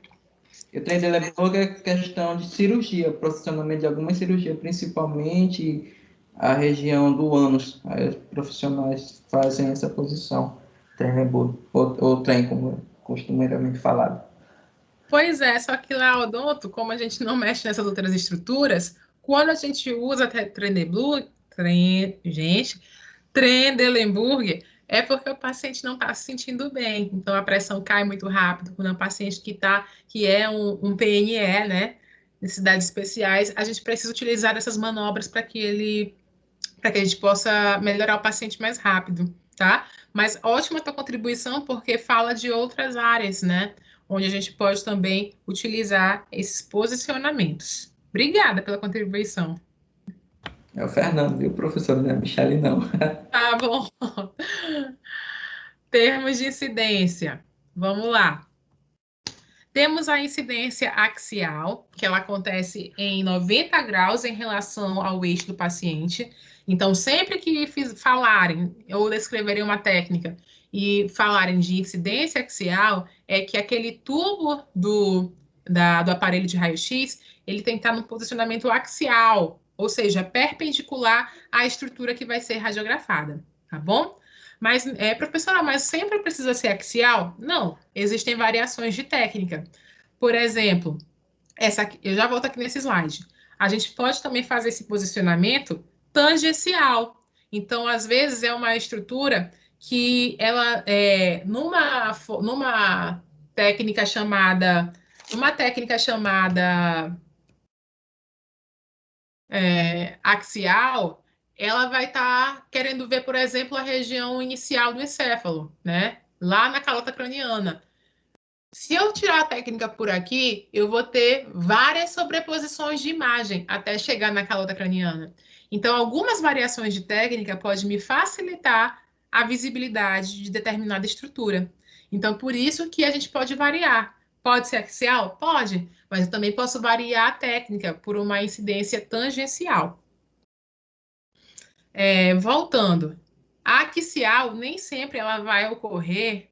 Eu lembrou que é questão de cirurgia, profissionalmente de alguma cirurgia, principalmente a região do ânus. Aí os profissionais fazem essa posição, trem ou trem, como é costumeiramente falado. Pois é, só que lá, odonto, como a gente não mexe nessas outras estruturas, quando a gente usa Trendelenburg, é porque o paciente não está se sentindo bem. Então, a pressão cai muito rápido. Quando é um paciente que é um PNE, né, necessidades especiais, a gente precisa utilizar essas manobras para que a gente possa melhorar o paciente mais rápido, tá? Mas ótima a tua contribuição, porque fala de outras áreas, né? Onde a gente pode também utilizar esses posicionamentos. Obrigada pela contribuição. É o Fernando, viu, professor? Não é a Michele, não. Tá bom. Termos de incidência. Vamos lá. Temos a incidência axial, que ela acontece em 90 graus em relação ao eixo do paciente. Então, sempre que falarem ou descreverem uma técnica e falarem de incidência axial, é que aquele tubo do aparelho de raio-x, ele tem que estar no posicionamento axial, ou seja, perpendicular à estrutura que vai ser radiografada, tá bom? Mas, professora, mas sempre precisa ser axial? Não, existem variações de técnica. Por exemplo, essa aqui, eu já volto aqui nesse slide. A gente pode também fazer esse posicionamento tangencial. Então, às vezes, é uma estrutura que ela numa técnica chamada axial, ela vai estar querendo ver, por exemplo, a região inicial do encéfalo, né? Lá na calota craniana. Se eu tirar a técnica por aqui, eu vou ter várias sobreposições de imagem até chegar na calota craniana. Então, algumas variações de técnica podem me facilitar a visibilidade de determinada estrutura. Então, por isso que a gente pode variar. Pode ser axial? Pode, mas eu também posso variar a técnica por uma incidência tangencial. Voltando, a axial nem sempre ela vai ocorrer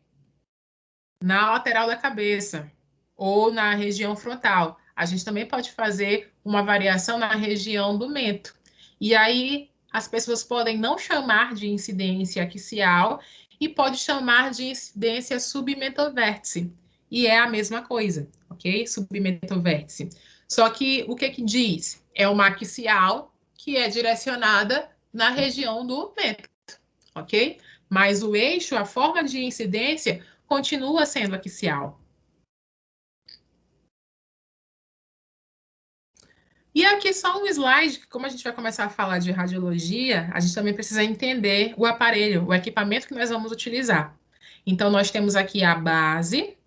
na lateral da cabeça ou na região frontal. A gente também pode fazer uma variação na região do mento. E aí as pessoas podem não chamar de incidência axial e pode chamar de incidência submentovértice. E é a mesma coisa, ok? Submentovértice. Só que o que diz? É uma axial que é direcionada na região do mento, ok? Mas o eixo, a forma de incidência, continua sendo axial. E aqui só um slide, que como a gente vai começar a falar de radiologia, a gente também precisa entender o aparelho, o equipamento que nós vamos utilizar. Então, nós temos aqui a base,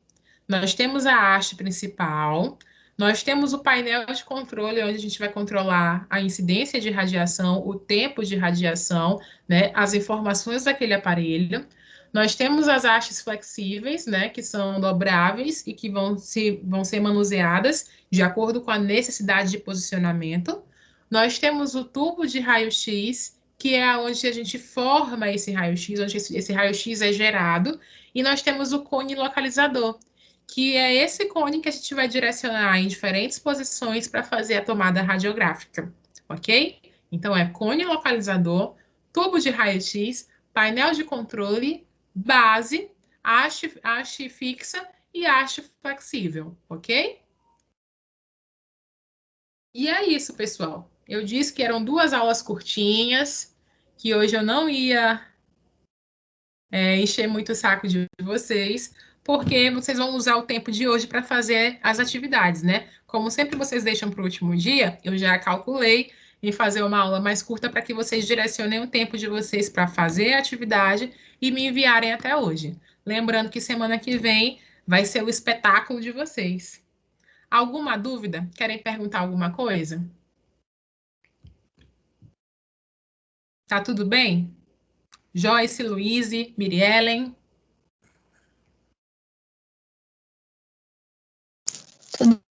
nós temos a haste principal, nós temos o painel de controle, onde a gente vai controlar a incidência de radiação, o tempo de radiação, né, as informações daquele aparelho. Nós temos as hastes flexíveis, né, que são dobráveis e que vão ser manuseadas de acordo com a necessidade de posicionamento. Nós temos o tubo de raio-x, que é onde a gente forma esse raio-x, onde esse raio-x é gerado. E nós temos o cone localizador, que é esse cone que a gente vai direcionar em diferentes posições para fazer a tomada radiográfica, ok? Então, é cone localizador, tubo de raio-x, painel de controle, base, haste fixa e haste flexível, ok? E é isso, pessoal. Eu disse que eram 2 aulas curtinhas, que hoje eu não ia encher muito o saco de vocês, porque vocês vão usar o tempo de hoje para fazer as atividades, né? Como sempre vocês deixam para o último dia, eu já calculei em fazer uma aula mais curta para que vocês direcionem o tempo de vocês para fazer a atividade e me enviarem até hoje. Lembrando que semana que vem vai ser o espetáculo de vocês. Alguma dúvida? Querem perguntar alguma coisa? Tá tudo bem? Joyce, Luíse, Miriellen? Tudo